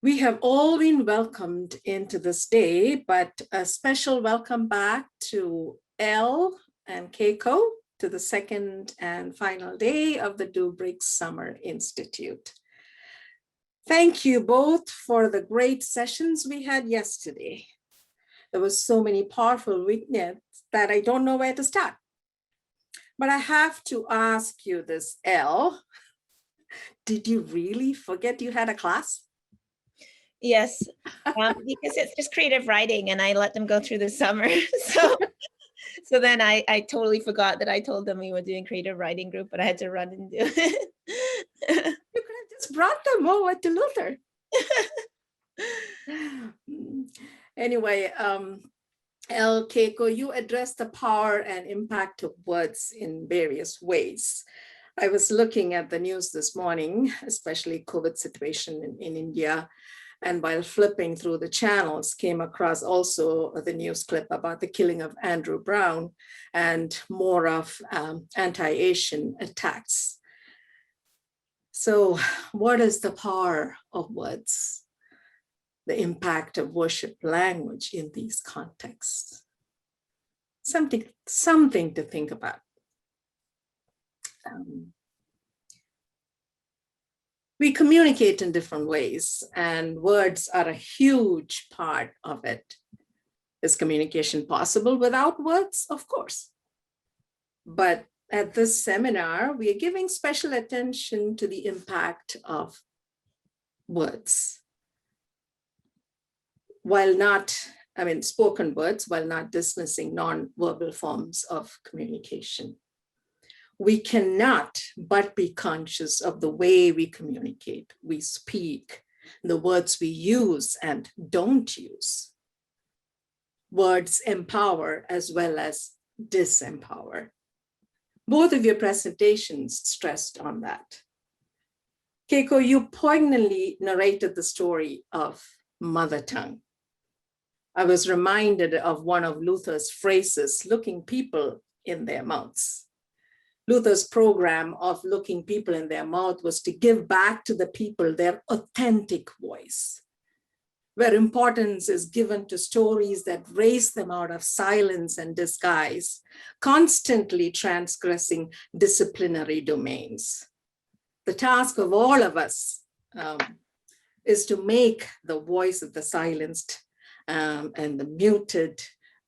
We have all been welcomed into this day, but a special welcome back to Elle and Kayko to the second and final day of the Dubrick Summer Institute. Thank you both for the great sessions we had yesterday. There was so many powerful vignettes that I don't know where to start. But I have to ask you this, Elle. Did you really forget you had a class? Yes, because it's just creative writing and I let them go through the summer. So then I totally forgot that I told them we were doing creative writing group, but I had to run and do it. You could have just brought them over to Luther. Anyway, Elle, Kayko, you addressed the power and impact of words in various ways. I was looking at the news this morning, especially COVID situation in India. And while flipping through the channels, came across also the news clip about the killing of Andrew Brown and more of anti-Asian attacks. So what is the power of words? The impact of worship language in these contexts? Something to think about. We communicate in different ways, and words are a huge part of it. Is communication possible without words? Of course. But at this seminar, we are giving special attention to the impact of words. While not, spoken words, while not dismissing non-verbal forms of communication. We cannot but be conscious of the way we communicate, we speak, the words we use and don't use. Words empower as well as disempower. Both of your presentations stressed on that. Kayko, you poignantly narrated the story of mother tongue. I was reminded of one of Luther's phrases, looking people in their mouths. Luther's program of looking people in their mouth was to give back to the people their authentic voice, where importance is given to stories that raise them out of silence and disguise, constantly transgressing disciplinary domains. The task of all of us is to make the voice of the silenced and the muted,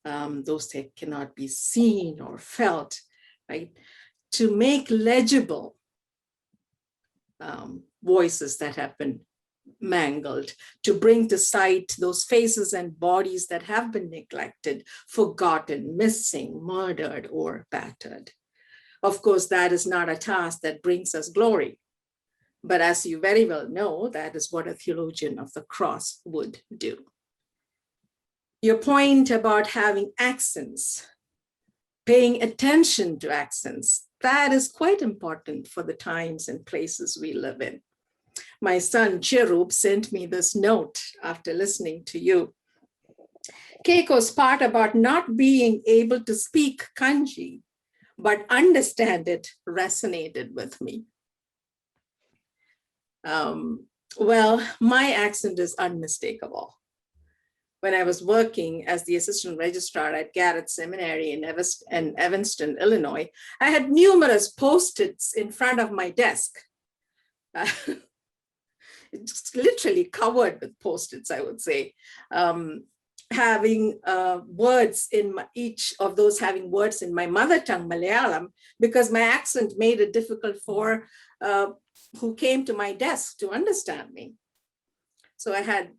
those that cannot be seen or felt, right? To make legible voices that have been mangled, to bring to sight those faces and bodies that have been neglected, forgotten, missing, murdered, or battered. Of course, that is not a task that brings us glory. But as you very well know, that is what a theologian of the cross would do. Your point about having accents, paying attention to accents, that is quite important for the times and places we live in. My son, Cherub, sent me this note after listening to you. Kayko's part about not being able to speak kanji, but understand it resonated with me. Well, my accent is unmistakable. When I was working as the assistant registrar at Garrett Seminary in Evanston, Illinois, I had numerous Post-its in front of my desk. It's literally covered with Post-its, I would say. Having words in each of those having words in my mother tongue, Malayalam, because my accent made it difficult for who came to my desk to understand me. So I had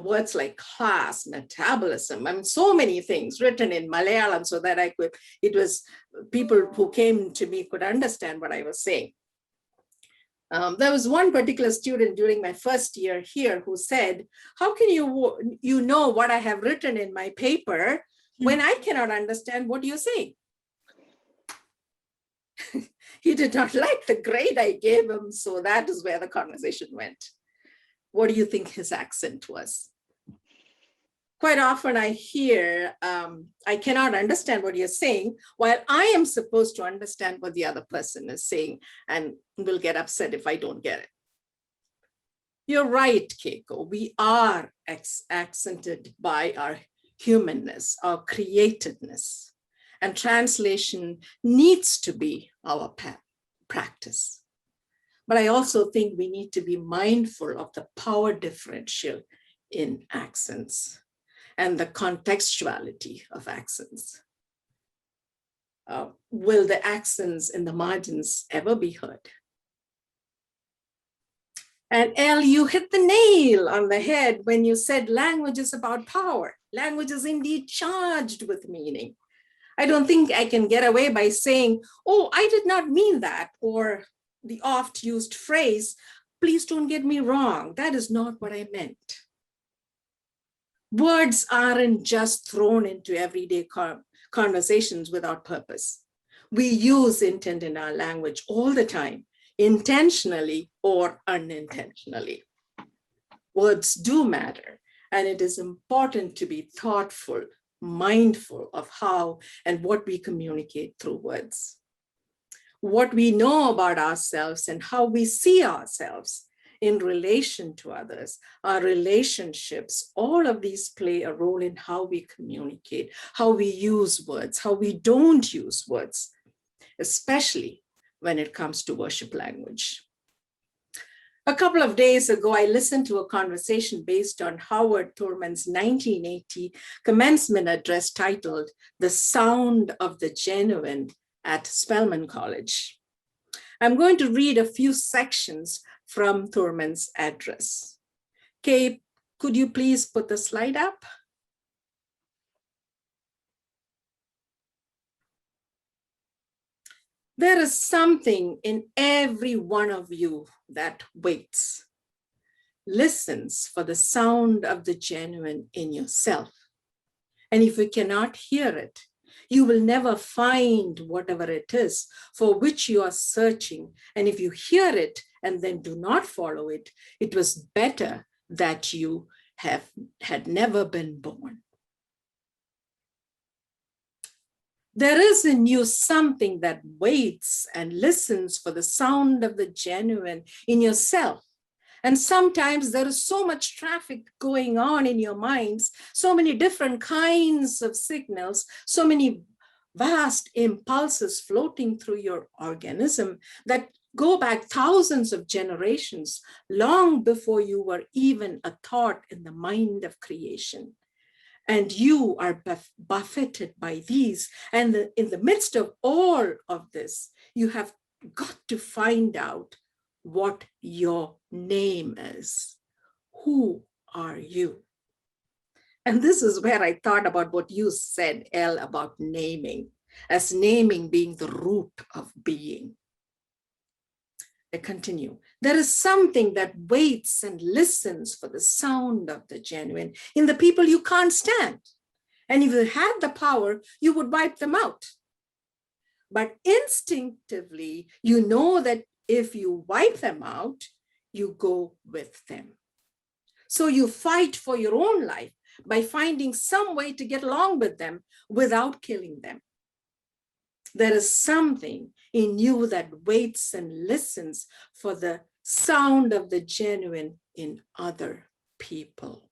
words like class, metabolism, so many things written in Malayalam so that it was people who came to me could understand what I was saying. There was one particular student during my first year here who said, how can you know what I have written in my paper when I cannot understand what you're saying? He did not like the grade I gave him, so that is where the conversation went. What do you think his accent was? Quite often I hear, I cannot understand what you're saying, while I am supposed to understand what the other person is saying and will get upset if I don't get it. You're right, Kayko. We are accented by our humanness, our createdness, and translation needs to be our practice. But I also think we need to be mindful of the power differential in accents and the contextuality of accents. Will the accents in the margins ever be heard? And Elle, you hit the nail on the head when you said language is about power. Language is indeed charged with meaning. I don't think I can get away by saying, oh, I did not mean that, or the oft used phrase, please don't get me wrong, that is not what I meant. Words aren't just thrown into everyday conversations without purpose. We use intent in our language all the time, intentionally or unintentionally. Words do matter, and it is important to be thoughtful, mindful of how and what we communicate through words. What we know about ourselves and how we see ourselves in relation to others, our relationships, all of these play a role in how we communicate, how we use words, how we don't use words, especially when it comes to worship language. A couple of days ago, I listened to a conversation based on Howard Thurman's 1980 commencement address titled "The Sound of the Genuine" at Spelman College. I'm going to read a few sections from Thurman's address. Kay, could you please put the slide up? There is something in every one of you that waits, listens for the sound of the genuine in yourself. And if you cannot hear it, you will never find whatever it is for which you are searching. And if you hear it and then do not follow it, it was better that you had never been born. There is in you something that waits and listens for the sound of the genuine in yourself. And sometimes there is so much traffic going on in your minds, so many different kinds of signals, so many vast impulses floating through your organism that go back thousands of generations, long before you were even a thought in the mind of creation. And you are buffeted by these. And in the midst of all of this, you have got to find out what your name is. Who are you? And this is where I thought about what you said, Elle, about naming, as naming being the root of being. I continue. There is something that waits and listens for the sound of the genuine in the people you can't stand. And if you had the power, you would wipe them out. But instinctively, you know that if you wipe them out, you go with them. So you fight for your own life by finding some way to get along with them without killing them. There is something in you that waits and listens for the sound of the genuine in other people.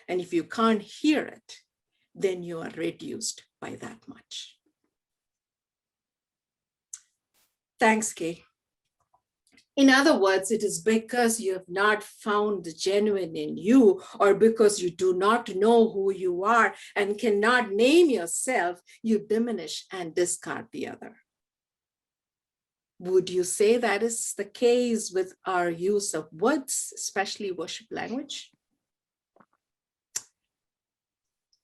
And if you can't hear it, then you are reduced by that much. Thanks, Kay. In other words, it is because you have not found the genuine in you, or because you do not know who you are and cannot name yourself, you diminish and discard the other. Would you say that is the case with our use of words, especially worship language?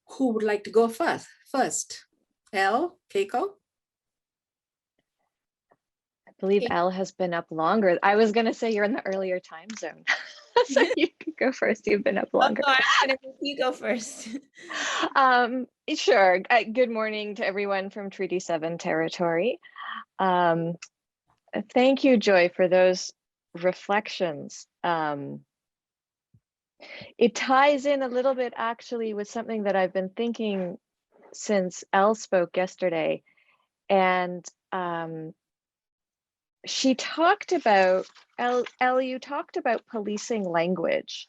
Who would like to go first? Elle, Kayko? I believe Elle has been up longer. I was going to say you're in the earlier time zone. So you can go first. You've been up longer. Oh, I'm going to make you go first. Sure. Good morning to everyone from Treaty 7 territory. Thank you, Joy, for those reflections. It ties in a little bit actually with something that I've been thinking since Elle spoke yesterday. And she talked about, you talked about policing language.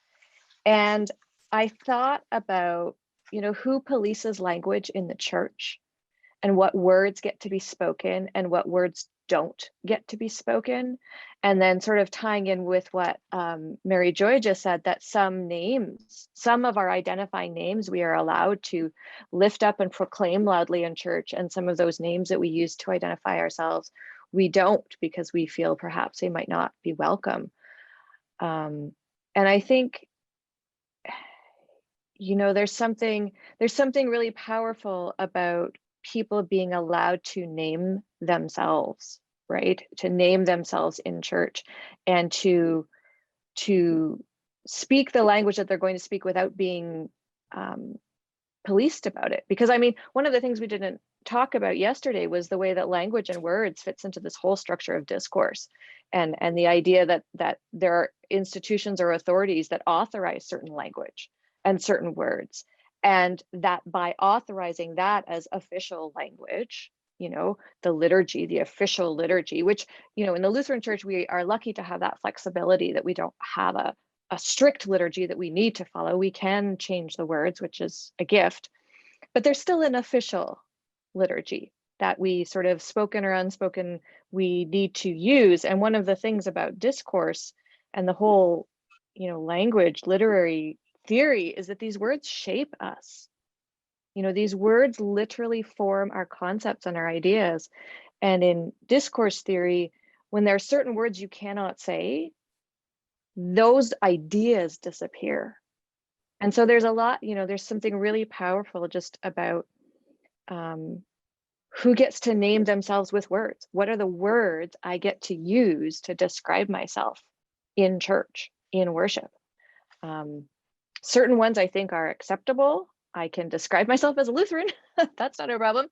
And I thought about, who polices language in the church and what words get to be spoken and what words don't get to be spoken. And then sort of tying in with what Mary Joy just said, that some of our identifying names we are allowed to lift up and proclaim loudly in church, and some of those names that we use to identify ourselves, we don't, because we feel perhaps they might not be welcome. And I think, there's something really powerful about people being allowed to name themselves, right? To name themselves in church, and to speak the language that they're going to speak without being policed about it. Because I mean, one of the things we didn't talk about yesterday was the way that language and words fits into this whole structure of discourse, and the idea that there are institutions or authorities that authorize certain language and certain words, and that by authorizing that as official language, the liturgy, the official liturgy, which, in the Lutheran Church, we are lucky to have that flexibility, that we don't have a strict liturgy that we need to follow. We can change the words, which is a gift, but there's still an official liturgy that we sort of, spoken or unspoken, we need to use. And one of the things about discourse and the whole, language, literary theory, is that these words shape us. These words literally form our concepts and our ideas. And in discourse theory, when there are certain words you cannot say, those ideas disappear. And so there's a lot, there's something really powerful just about who gets to name themselves with words. What are the words I get to use to describe myself in church, in worship? Certain ones I think are acceptable. I can describe myself as a Lutheran. That's not a problem.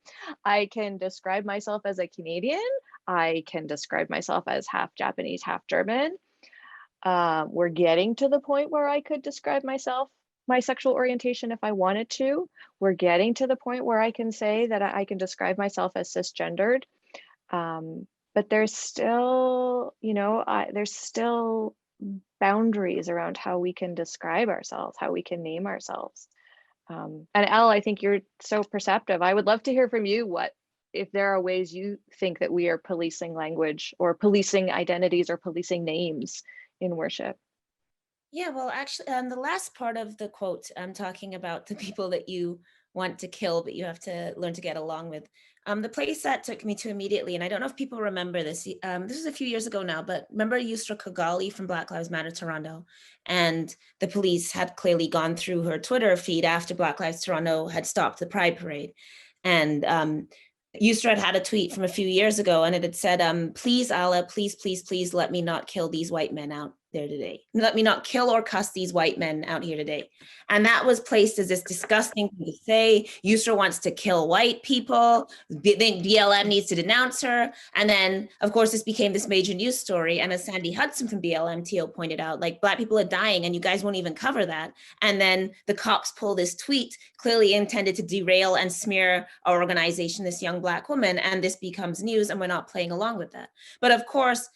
I can describe myself as a Canadian. I can describe myself as half Japanese, half German. We're getting to the point where I could describe myself, my sexual orientation, if I wanted to. We're getting to the point where I can say that I can describe myself as cisgendered. But there's still, there's still boundaries around how we can describe ourselves, how we can name ourselves. And Elle, I think you're so perceptive. I would love to hear from you if there are ways you think that we are policing language or policing identities or policing names in worship. Yeah, well, actually, the last part of the quote, I'm talking about the people that you want to kill, but you have to learn to get along with. The place that took me to immediately, and I don't know if people remember this, this was a few years ago now, but remember Yusra Kogali from Black Lives Matter Toronto? And the police had clearly gone through her Twitter feed after Black Lives Toronto had stopped the Pride Parade. And Yusra had a tweet from a few years ago, and it had said, please, Allah, please, please, please let me not kill these white men out there today. Let me not kill or cuss these white men out here today. And that was placed as this disgusting thing to say. Yusra wants to kill white people. BLM needs to denounce her. And then, of course, this became this major news story. And as Sandy Hudson from BLMTO pointed out, like, Black people are dying and you guys won't even cover that. And then the cops pull this tweet clearly intended to derail and smear our organization, this young Black woman, and this becomes news, and we're not playing along with that. But of course,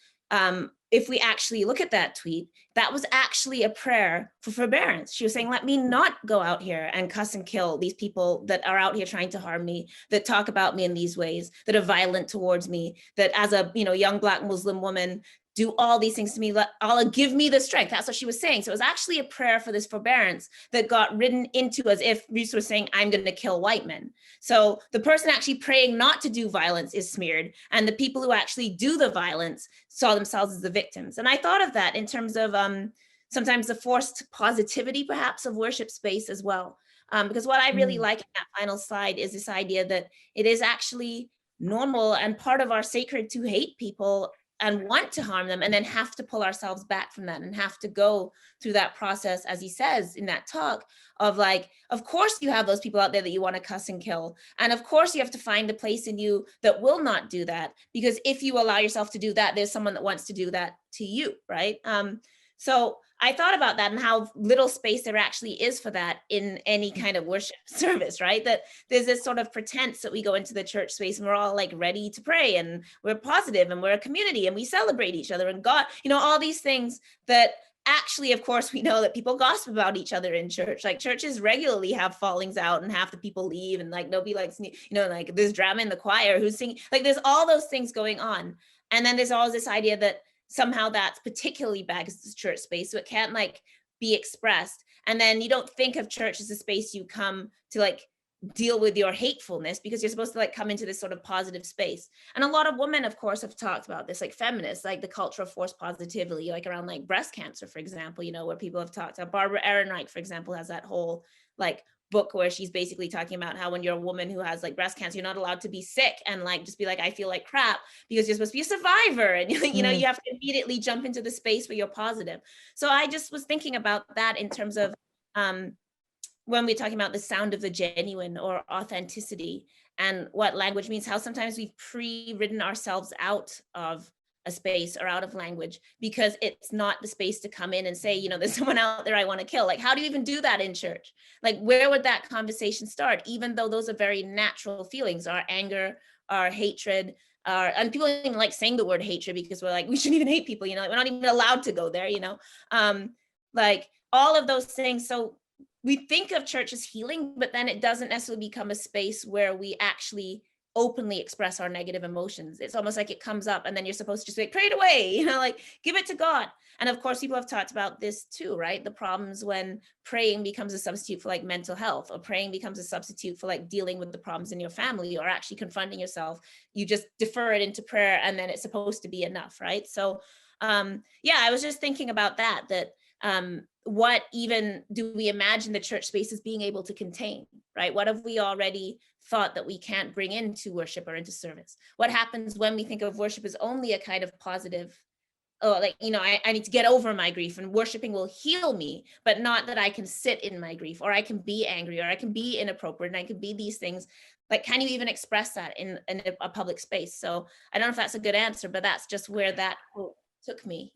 if we actually look at that tweet, that was actually a prayer for forbearance. She was saying, let me not go out here and cuss and kill these people that are out here trying to harm me, that talk about me in these ways, that are violent towards me, that as a young Black Muslim woman, do all these things to me. Let Allah give me the strength. That's what she was saying. So it was actually a prayer for this forbearance that got written into as if Reese was saying, I'm going to kill white men. So the person actually praying not to do violence is smeared, and the people who actually do the violence saw themselves as the victims. And I thought of that in terms of sometimes the forced positivity, perhaps, of worship space as well. Because what I really like in that final slide is this idea that it is actually normal and part of our sacred to hate people and want to harm them, and then have to pull ourselves back from that and have to go through that process, as he says in that talk, of like, of course you have those people out there that you want to cuss and kill. And of course you have to find a place in you that will not do that, because if you allow yourself to do that, there's someone that wants to do that to you, right? So I thought about that and how little space there actually is for that in any kind of worship service, right? That there's this sort of pretense that we go into the church space and we're all like ready to pray and we're positive and we're a community and we celebrate each other and God, all these things that actually, of course, we know that people gossip about each other in church. Like churches regularly have fallings out and half the people leave and like nobody likes, like there's drama in the choir who's singing, like there's all those things going on. And then there's always this idea that somehow that's particularly bad because it's church space, so it can't like be expressed. And then you don't think of church as a space you come to like deal with your hatefulness, because you're supposed to like come into this sort of positive space. And a lot of women, of course, have talked about this, like feminists, like the culture of forced positivity, like around like breast cancer, for example, where people have talked about. Barbara Ehrenreich, for example, has that whole like book where she's basically talking about how when you're a woman who has like breast cancer, you're not allowed to be sick and like just be like, I feel like crap, because you're supposed to be a survivor, and you have to immediately jump into the space where you're positive. So I just was thinking about that in terms of when we're talking about the sound of the genuine or authenticity and what language means, how sometimes we've pre-written ourselves out of a space or out of language because it's not the space to come in and say, there's someone out there I want to kill. Like, how do you even do that in church? Like, where would that conversation start? Even though those are very natural feelings, our anger, our hatred, and people don't even like saying the word hatred because we're like, we shouldn't even hate people, like, we're not even allowed to go there, like all of those things. So we think of church as healing, but then it doesn't necessarily become a space where we actually openly express our negative emotions. It's almost like it comes up and then you're supposed to just like, pray it away, like give it to God. And of course, people have talked about this too, right? The problems when praying becomes a substitute for like mental health, or praying becomes a substitute for like dealing with the problems in your family, or actually confronting yourself. You just defer it into prayer and then it's supposed to be enough, right? So I was just thinking about that what even do we imagine the church space as being able to contain, right? What have we already thought that we can't bring into worship or into service? What happens when we think of worship as only a kind of positive, I need to get over my grief and worshiping will heal me, but not that I can sit in my grief, or I can be angry, or I can be inappropriate, and I can be these things. Like, can you even express that in a public space? So I don't know if that's a good answer, but that's just where that quote took me,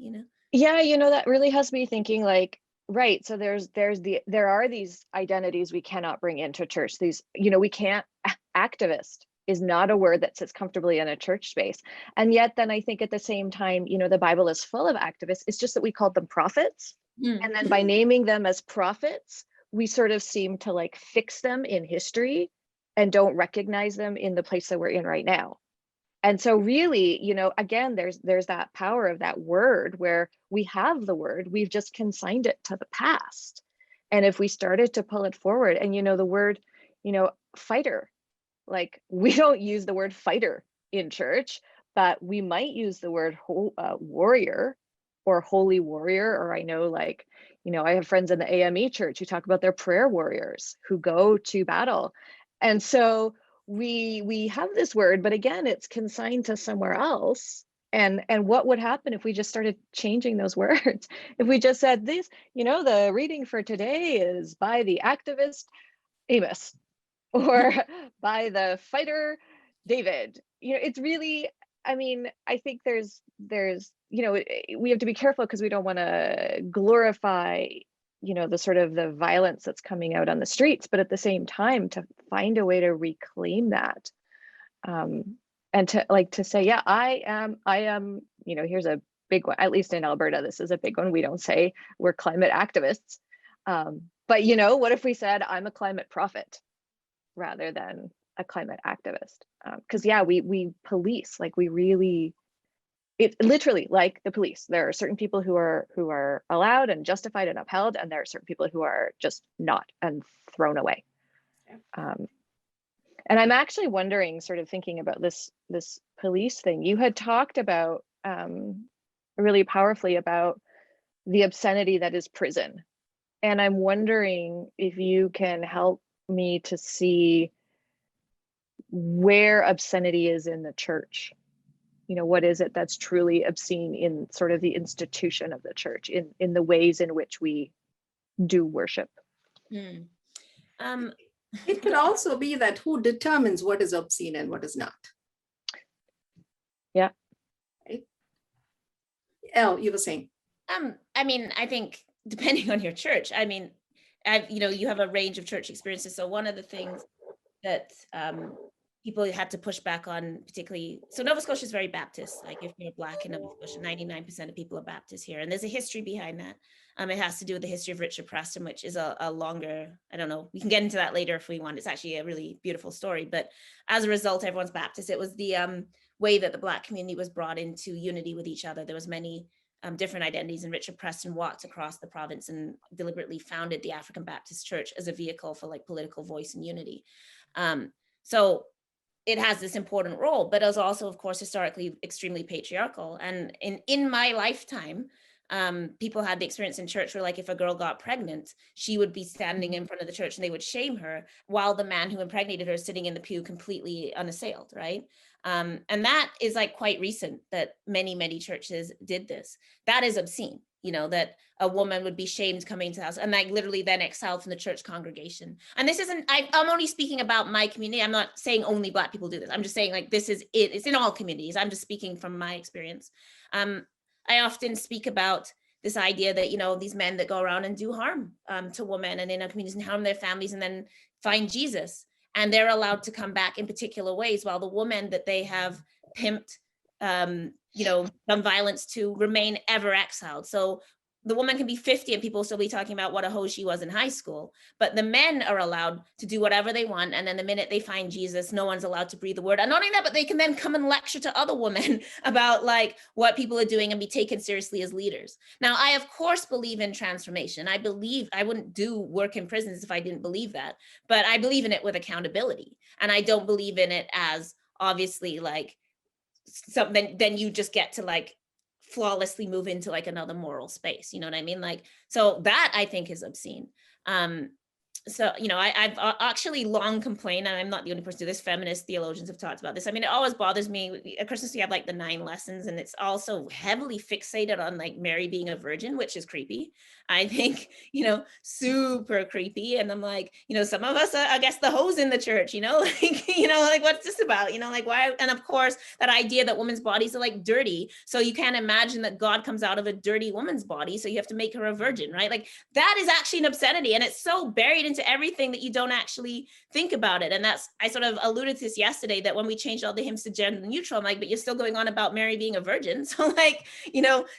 Yeah, that really has me thinking like, right. So there are these identities we cannot bring into church. These, we can't, activist is not a word that sits comfortably in a church space. And yet then I think at the same time, the Bible is full of activists. It's just that we called them prophets. And then by naming them as prophets, we sort of seem to like fix them in history and don't recognize them in the place that we're in right now. And so really, again, there's that power of that word where we have the word, we've just consigned it to the past. And if we started to pull it forward, and the word, fighter, like we don't use the word fighter in church, but we might use the word warrior or holy warrior. Or I know like, I have friends in the AME church who talk about their prayer warriors who go to battle. And so we have this word, but again, it's consigned to somewhere else. And what would happen if we just started changing those words? If we just said this, the reading for today is by the activist Amos, or by the fighter David. It's really, I think there's we have to be careful because we don't want to glorify the sort of the violence that's coming out on the streets, but at the same time to find a way to reclaim that, and to say, yeah, I am, here's a big one, at least in Alberta, this is a big one. We don't say we're climate activists, but what if we said I'm a climate prophet rather than a climate activist? Because we police, like we really, it's literally like the police. There are certain people who are allowed and justified and upheld, and there are certain people who are just not and thrown away. And I'm actually wondering, sort of thinking about this police thing. You had talked about really powerfully about the obscenity that is prison, and I'm wondering if you can help me to see where obscenity is in the church. What is it that's truly obscene in sort of the institution of the church, in the ways in which we do worship? It could also be that who determines what is obscene and what is not. Yeah. Right? Elle, you were saying. I think depending on your church, I mean, you have a range of church experiences. So one of the things that people had to push back on, particularly, so Nova Scotia is very Baptist. Like if you're Black in Nova Scotia, 99% of people are Baptist here. And there's a history behind that. It has to do with the history of Richard Preston, which is a longer, I don't know, we can get into that later if we want. It's actually a really beautiful story. But as a result, everyone's Baptist. It was the way that the Black community was brought into unity with each other. There was many different identities, and Richard Preston walked across the province and deliberately founded the African Baptist Church as a vehicle for like political voice and unity. So it has this important role, but it was also, of course, historically extremely patriarchal. And in my lifetime, people had the experience in church where, like, if a girl got pregnant, she would be standing in front of the church and they would shame her while the man who impregnated her is sitting in the pew completely unassailed, right? And that is like quite recent that many churches did this. That is obscene, that a woman would be shamed coming to the house and like literally then exiled from the church congregation. And this isn't, I'm only speaking about my community. I'm not saying only Black people do this. I'm just saying like this is it. It's in all communities. I'm just speaking from my experience. I often speak about this idea that, these men that go around and do harm to women and in our communities and harm their families and then find Jesus. And they're allowed to come back in particular ways, while the woman that they have pimped, done violence to remain ever exiled. So the woman can be 50 and people will still be talking about what a hoe she was in high school, but the men are allowed to do whatever they want. And then the minute they find Jesus, no one's allowed to breathe a word. And not only that, but they can then come and lecture to other women about like what people are doing and be taken seriously as leaders. Now, I of course believe in transformation. I believe I wouldn't do work in prisons if I didn't believe that, but I believe in it with accountability. And I don't believe in it as obviously like something, then you just get to like flawlessly move into like another moral space, you know what I mean? Like, so that I think is obscene. So, I've actually long complained, and I'm not the only person to do this, feminist theologians have talked about this. I mean, it always bothers me. At Christmas, we have like the 9 lessons, and it's also heavily fixated on like Mary being a virgin, which is creepy. I think, super creepy. And I'm like, some of us, I guess the hoes in the church, like what's this about? Like why? And of course, that idea that women's bodies are like dirty. So you can't imagine that God comes out of a dirty woman's body. So you have to make her a virgin, right? Like that is actually an obscenity. And it's so buried into everything that you don't actually think about it. And I sort of alluded to this yesterday, that when we changed all the hymns to gender neutral, I'm like, but you're still going on about Mary being a virgin. So like,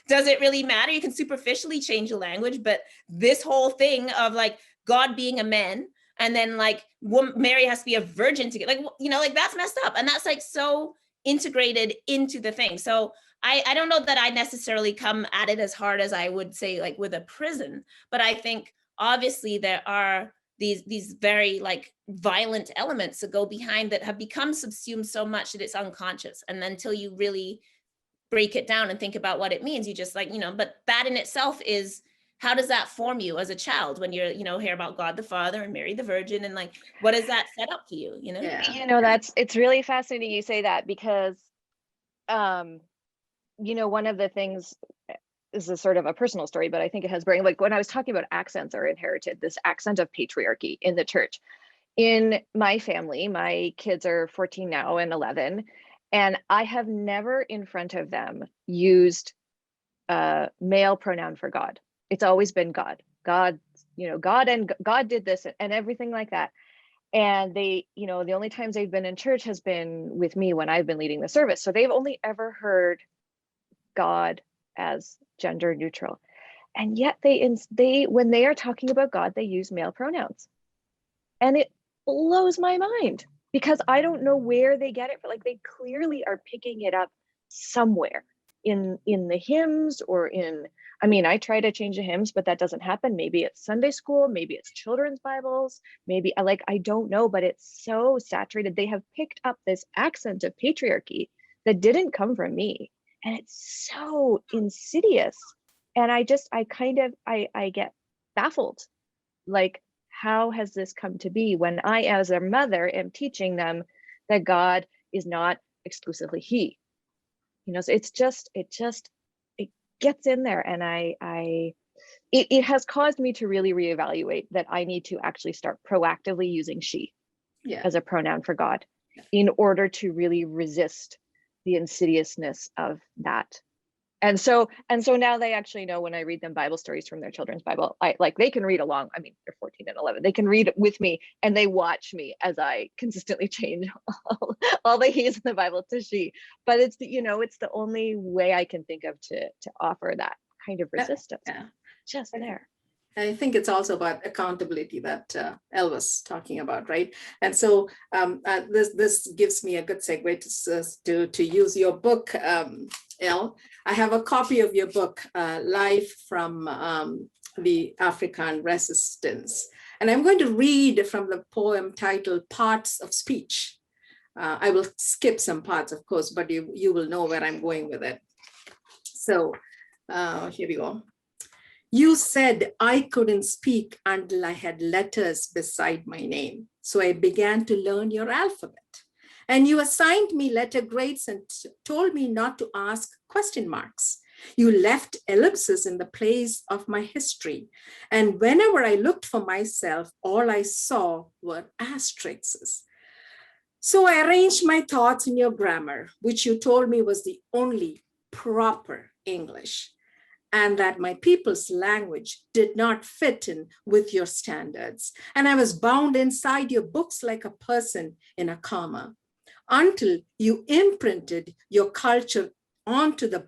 does it really matter? You can superficially change the language, but this whole thing of like God being a man and then like Mary has to be a virgin to get like that's messed up. And that's like so integrated into the thing. So I don't know that I necessarily come at it as hard as I would say like with a prison, but I think obviously there are these very like violent elements that go behind that have become subsumed so much that it's unconscious. And until you really break it down and think about what it means, you just like, but that in itself is, how does that form you as a child when you're, hear about God the Father and Mary the Virgin, and like, what does that set up to you, Yeah. It's really fascinating you say that, because, one of the things is a sort of a personal story, but I think it has bearing. Like when I was talking about accents are inherited, this accent of patriarchy in the church. In my family, my kids are 14 now and 11, and I have never in front of them used a male pronoun for God. It's always been God. God, God and God did this and everything like that. And they, the only times they've been in church has been with me when I've been leading the service. So they've only ever heard God as gender neutral. And yet they when they are talking about God, they use male pronouns. And it blows my mind, because I don't know where they get it, but like they clearly are picking it up somewhere in the hymns or I try to change the hymns, but that doesn't happen. Maybe it's Sunday school, maybe it's children's Bibles, maybe I don't know, but it's so saturated. They have picked up this accent of patriarchy that didn't come from me. And it's so insidious. And I get baffled. Like, how has this come to be when I, as a mother, am teaching them that God is not exclusively he? So it gets in there. And it has caused me to really reevaluate that I need to actually start proactively using she as a pronoun for God in order to really resist the insidiousness of that And so now they actually know when I read them Bible stories from their children's Bible, they can read along. I mean, they're 14 and 11. They can read with me, and they watch me as I consistently change all the he's in the Bible to she. But it's it's the only way I can think of to offer that kind of resistance. Yeah. Just there. I think it's also about accountability that Elle was talking about, right? And so this gives me a good segue to use your book, Elle. I have a copy of your book, Live from the Afrikan Resistance. And I'm going to read from the poem titled Parts of Speech. I will skip some parts, of course, but you will know where I'm going with it. So here we go. You said I couldn't speak until I had letters beside my name. So I began to learn your alphabet. And you assigned me letter grades and told me not to ask question marks. You left ellipses in the place of my history. And whenever I looked for myself, all I saw were asterisks. So I arranged my thoughts in your grammar, which you told me was the only proper English, and that my people's language did not fit in with your standards. And I was bound inside your books like a person in a comma, until you imprinted your culture onto the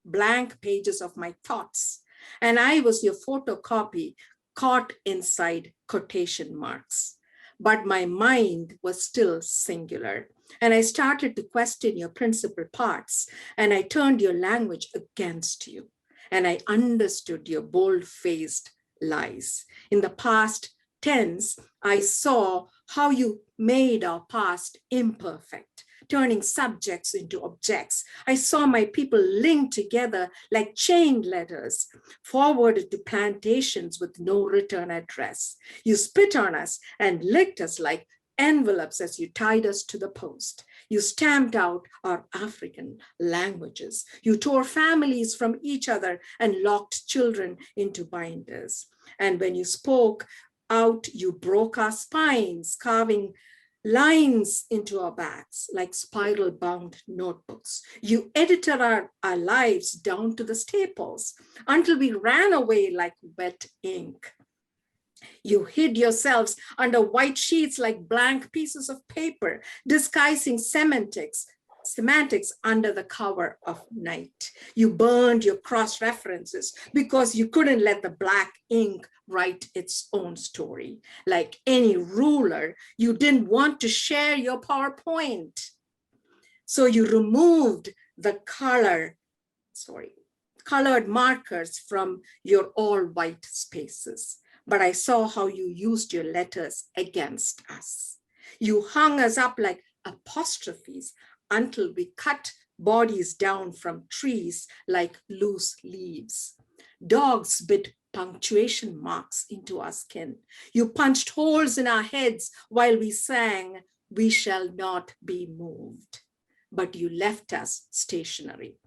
blank pages of my thoughts. And I was your photocopy caught inside quotation marks. But my mind was still singular. And I started to question your principal parts, and I turned your language against you. And I understood your bold-faced lies. In the past tense, I saw how you made our past imperfect, turning subjects into objects. I saw my people linked together like chained letters, forwarded to plantations with no return address. You spit on us and licked us like envelopes as you tied us to the post. You stamped out our African languages. You tore families from each other and locked children into binders. And when you spoke out, you broke our spines, carving lines into our backs like spiral-bound notebooks. You edited our lives down to the staples until we ran away like wet ink. You hid yourselves under white sheets like blank pieces of paper, disguising semantics under the cover of night. You burned your cross-references because you couldn't let the black ink write its own story. Like any ruler, you didn't want to share your PowerPoint. So you removed the colored markers from your all-white spaces. But I saw how you used your letters against us. You hung us up like apostrophes until we cut bodies down from trees like loose leaves. Dogs bit punctuation marks into our skin. You punched holes in our heads while we sang, "We shall not be moved." But you left us stationary.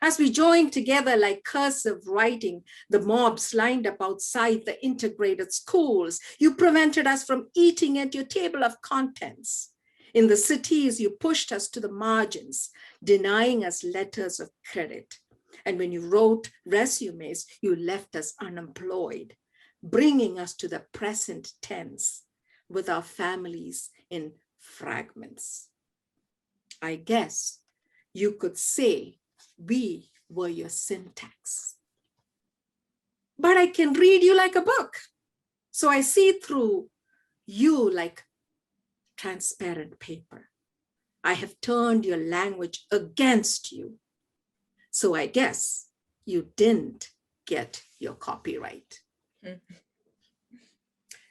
As we joined together like cursive writing, the mobs lined up outside the integrated schools, you prevented us from eating at your table of contents. In the cities, you pushed us to the margins, denying us letters of credit. And when you wrote resumes, you left us unemployed, bringing us to the present tense with our families in fragments. I guess you could say we were your syntax. But I can read you like a book. So I see through you like transparent paper. I have turned your language against you. So I guess you didn't get your copyright. Mm-hmm.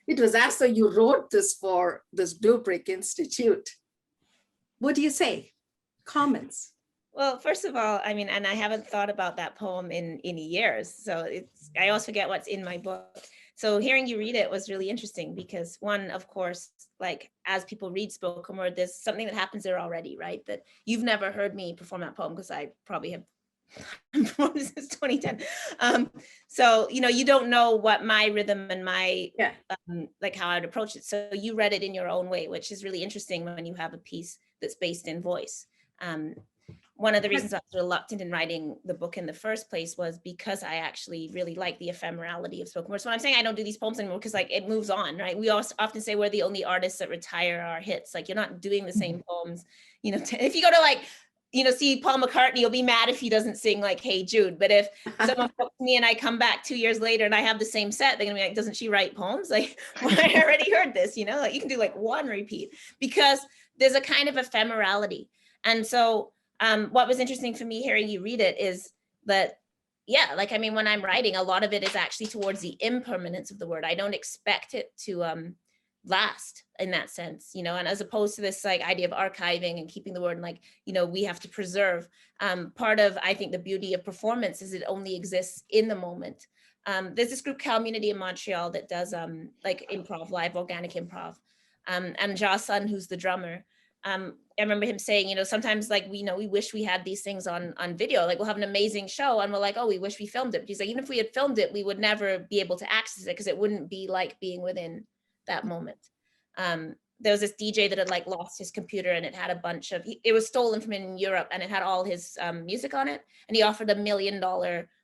It was as though you wrote this for this Dubrick Institute. What do you say? Comments? Well, first of all, I mean, and I haven't thought about that poem in years. So I always forget what's in my book. So hearing you read it was really interesting because one, of course, like as people read spoken word, there's something that happens there already, right? That you've never heard me perform that poem because I probably have performed since 2010. So, you don't know what my rhythm and my, like how I'd approach it. So you read it in your own way, which is really interesting when you have a piece that's based in voice. one of the reasons I was reluctant in writing the book in the first place was because I actually really like the ephemerality of spoken word. So when I'm saying I don't do these poems anymore, because like it moves on, right? We also often say we're the only artists that retire our hits. Like you're not doing the same poems, you know, if you go to like, you know, see Paul McCartney, you'll be mad if he doesn't sing like Hey Jude. But if someone books me and I come back 2 years later and I have the same set, they're gonna be like, doesn't she write poems? Like, well, I already heard this, you know, like you can do like one repeat because there's a kind of ephemerality. And so what was interesting for me hearing you read it is that, yeah, like, I mean, when I'm writing, a lot of it is actually towards the impermanence of the word. I don't expect it to last in that sense, you know, and as opposed to this like idea of archiving and keeping the word and like, you know, we have to preserve. Part of, I think, the beauty of performance is it only exists in the moment. There's this group Community in Montreal that does like improv, live organic improv. And Jason, who's the drummer, I remember him saying, you know, sometimes like, we know, we wish we had these things on video, like we'll have an amazing show and we're like, oh, we wish we filmed it. But he's like, even if we had filmed it, we would never be able to access it because it wouldn't be like being within that moment. There was this DJ that had like lost his computer and it had a bunch of, it was stolen from in Europe and it had all his music on it. And he offered $1 million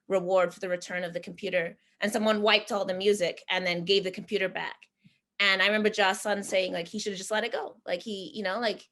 reward for the return of the computer. And someone wiped all the music and then gave the computer back. And I remember Jason saying like, he should have just let it go. Like he, you know, like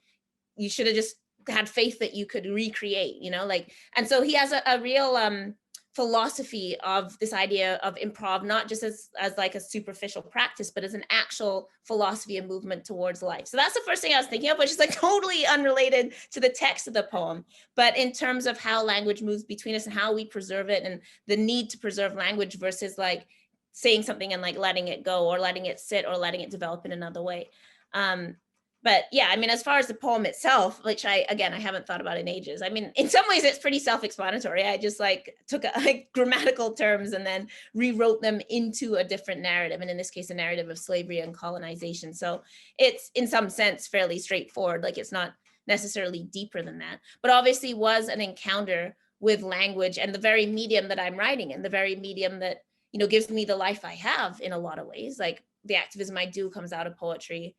you should have just had faith that you could recreate, you know, like, and so he has a real philosophy of this idea of improv, not just as like a superficial practice, but as an actual philosophy and movement towards life. So that's the first thing I was thinking of, which is like totally unrelated to the text of the poem, but in terms of how language moves between us and how we preserve it and the need to preserve language versus like saying something and like letting it go or letting it sit or letting it develop in another way. But yeah, I mean, as far as the poem itself, which I haven't thought about in ages. I mean, in some ways it's pretty self-explanatory. I just like took like grammatical terms and then rewrote them into a different narrative. And in this case, a narrative of slavery and colonization. So it's in some sense fairly straightforward. Like it's not necessarily deeper than that, but obviously was an encounter with language and the very medium that I'm writing in, the very medium that, you know, gives me the life I have in a lot of ways. Like the activism I do comes out of poetry.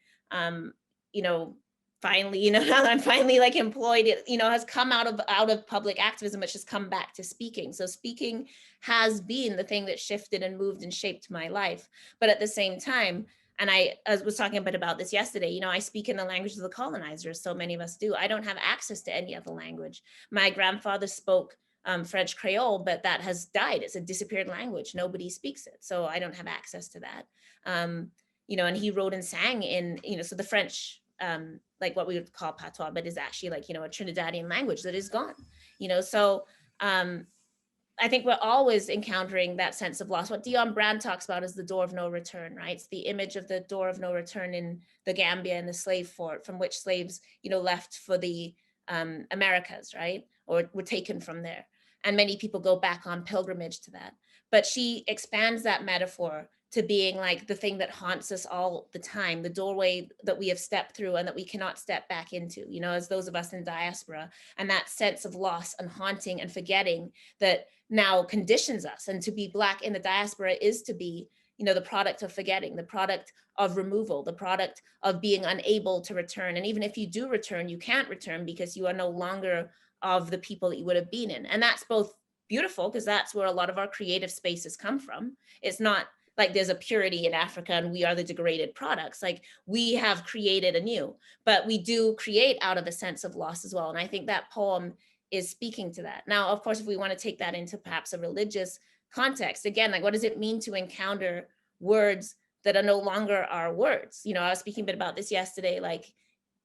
You know, finally, you know, now that I'm finally like employed, it, you know, has come out of public activism, which has come back to speaking. So speaking has been the thing that shifted and moved and shaped my life. But at the same time, and I was talking a bit about this yesterday, you know, I speak in the language of the colonizers, so many of us do. I don't have access to any other language. My grandfather spoke French Creole, but that has died. It's a disappeared language. Nobody speaks it. So I don't have access to that. You know, and he wrote and sang in, you know, so the French, like what we would call patois, but is actually like, you know, a Trinidadian language that is gone, you know, so I think we're always encountering that sense of loss. What Dion Brand talks about is the door of no return, right? It's the image of the door of no return in the Gambia and the slave fort from which slaves, you know, left for the Americas, right? Or were taken from there. And many people go back on pilgrimage to that. But she expands that metaphor to being like the thing that haunts us all the time, the doorway that we have stepped through and that we cannot step back into, you know, as those of us in diaspora, and that sense of loss and haunting and forgetting that now conditions us. And to be Black in the diaspora is to be, you know, the product of forgetting, the product of removal, the product of being unable to return. And even if you do return, you can't return because you are no longer of the people that you would have been in. And that's both beautiful because that's where a lot of our creative spaces come from. It's not like there's a purity in Africa and we are the degraded products. Like we have created anew, but we do create out of a sense of loss as well. And I think that poem is speaking to that. Now, of course, if we want to take that into perhaps a religious context, again, like what does it mean to encounter words that are no longer our words? You know, I was speaking a bit about this yesterday, like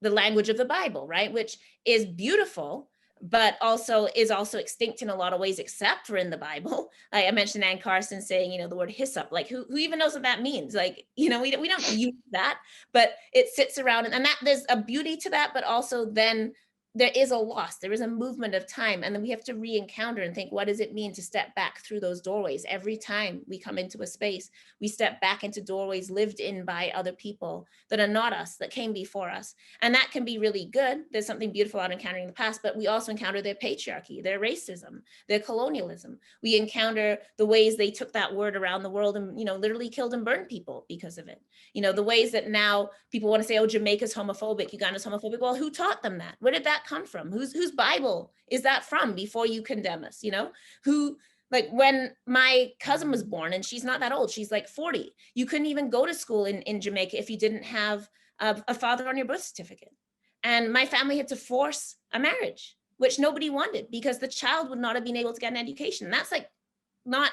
the language of the Bible, right? Which is beautiful, but also is also extinct in a lot of ways, except for in the Bible. I mentioned Ann Carson saying, you know, the word hyssop, like who even knows what that means? Like, you know, we don't use that, but it sits around and that there's a beauty to that, but also then there is a loss, there is a movement of time. And then we have to re-encounter and think, what does it mean to step back through those doorways? Every time we come into a space, we step back into doorways lived in by other people that are not us, that came before us. And that can be really good. There's something beautiful about encountering the past, but we also encounter their patriarchy, their racism, their colonialism. We encounter the ways they took that word around the world and, you know, literally killed and burned people because of it. You know, the ways that now people want to say, oh, Jamaica's homophobic, Uganda's homophobic. Well, who taught them that? Where did that that come from? Whose Bible is that from before you condemn us? You know, who, like when my cousin was born, and she's not that old, she's like 40. You couldn't even go to school in Jamaica if you didn't have a father on your birth certificate. And my family had to force a marriage, which nobody wanted, because the child would not have been able to get an education. And that's like not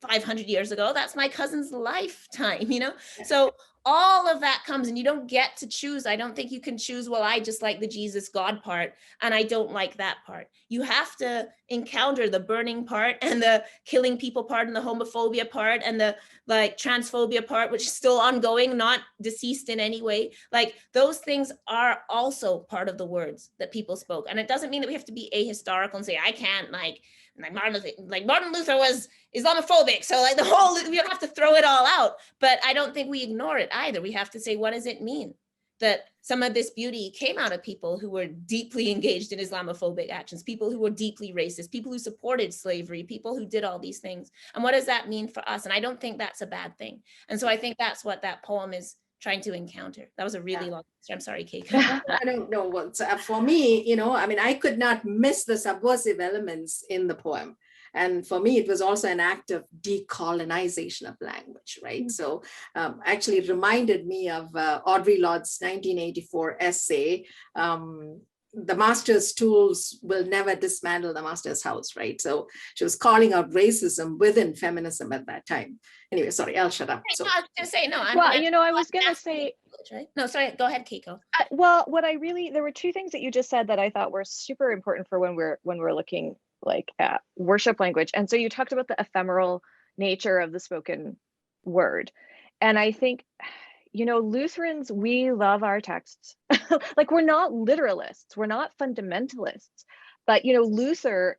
500 years ago, that's my cousin's lifetime, you know? So all of that comes, and you don't get to choose. I don't think you can choose, well, I just like the Jesus God part, and I don't like that part. You have to encounter the burning part, and the killing people part, and the homophobia part, and the like transphobia part, which is still ongoing, not deceased in any way. Like those things are also part of the words that people spoke. And it doesn't mean that we have to be ahistorical and say, I can't like Martin Luther was Islamophobic. So like we don't have to throw it all out, but I don't think we ignore it either. We have to say, what does it mean that some of this beauty came out of people who were deeply engaged in Islamophobic actions, people who were deeply racist, people who supported slavery, people who did all these things. And what does that mean for us? And I don't think that's a bad thing. And so I think that's what that poem is trying to encounter. That was a really long answer. I'm sorry, Kayko. I don't know what, for me, you know, I mean, I could not miss the subversive elements in the poem. And for me, it was also an act of decolonization of language, right? So actually it reminded me of Audre Lorde's 1984 essay, the master's tools will never dismantle the master's house, right? So she was calling out racism within feminism at that time. Anyway, sorry, I'll shut up. So, no, I was going to say, no. Well, you know, I was going to say, right? No, sorry, go ahead, Kayko. Well, there were two things that you just said that I thought were super important for when we're looking like at worship language. And so you talked about the ephemeral nature of the spoken word. And I think, you know, Lutherans, we love our texts. Like, we're not literalists, we're not fundamentalists, but, you know, Luther,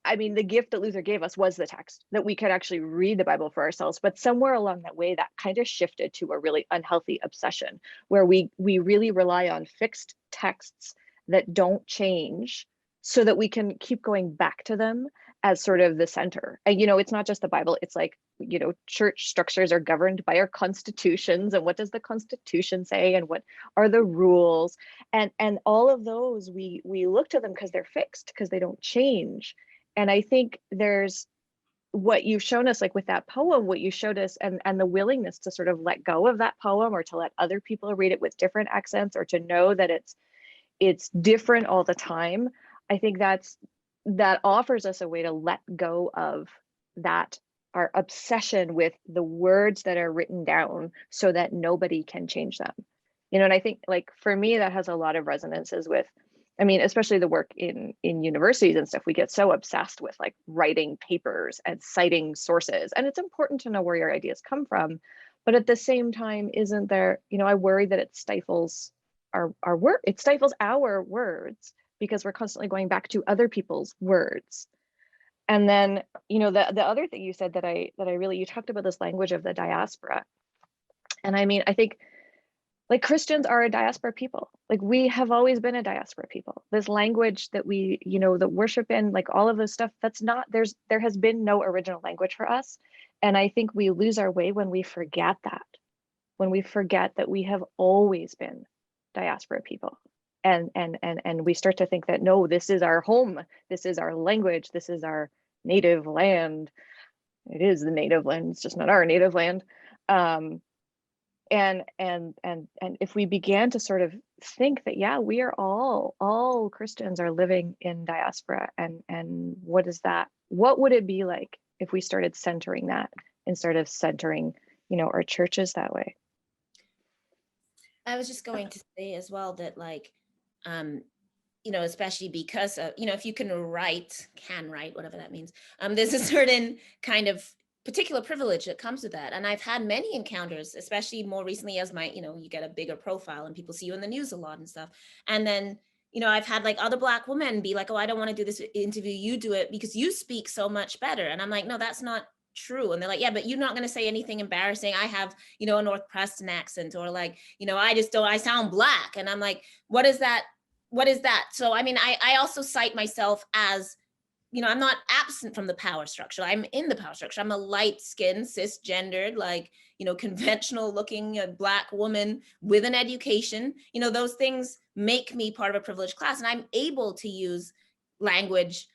I mean, the gift that Luther gave us was the text, that we could actually read the Bible for ourselves. But somewhere along that way, that kind of shifted to a really unhealthy obsession where we really rely on fixed texts that don't change so that we can keep going back to them as sort of the center. And, you know, it's not just the Bible, it's like, you know, church structures are governed by our constitutions, and what does the Constitution say, and what are the rules, and all of those, we look to them because they're fixed, because they don't change. And I think there's what you've shown us, like with that poem, what you showed us, and the willingness to sort of let go of that poem, or to let other people read it with different accents, or to know that it's different all the time. I think that offers us a way to let go of that, our obsession with the words that are written down so that nobody can change them. You know, and I think, like, for me, that has a lot of resonances with, I mean, especially the work in universities and stuff. We get so obsessed with like writing papers and citing sources, and it's important to know where your ideas come from. But at the same time, isn't there, you know, I worry that it stifles our work. It stifles our words because we're constantly going back to other people's words. And then, you know, the other thing you said that I really, you talked about this language of the diaspora. And I mean, I think, like, Christians are a diaspora people. Like, we have always been a diaspora people. This language that we, you know, that worship in, like all of this stuff, that's not, there has been no original language for us. And I think we lose our way when we forget that, when we forget that we have always been diaspora people. And we start to think that, no, this is our home, this is our language, this is our native land. It is the native land, it's just not our native land. And if we began to sort of think that, yeah, we are all Christians are living in diaspora, and what is that? What would it be like if we started centering that instead of centering, you know, our churches that way? I was just going to say as well that, like, you know, especially because of, you know, if you can write, whatever that means, there's a certain kind of particular privilege that comes with that. And I've had many encounters, especially more recently as my, you know, you get a bigger profile and people see you in the news a lot and stuff. And then, you know, I've had like other Black women be like, oh, I don't want to do this interview, you do it because you speak so much better. And I'm like, no, that's not true. And they're like, yeah, but you're not going to say anything embarrassing. I have, you know, a North Preston accent, or like, you know, I sound Black. And I'm like, what is that? So, I mean, I also cite myself as I'm not absent from the power structure. I'm in the power structure. I'm a light-skinned, cisgendered, like, conventional looking Black woman with an education. Those things make me part of a privileged class, and I'm able to use language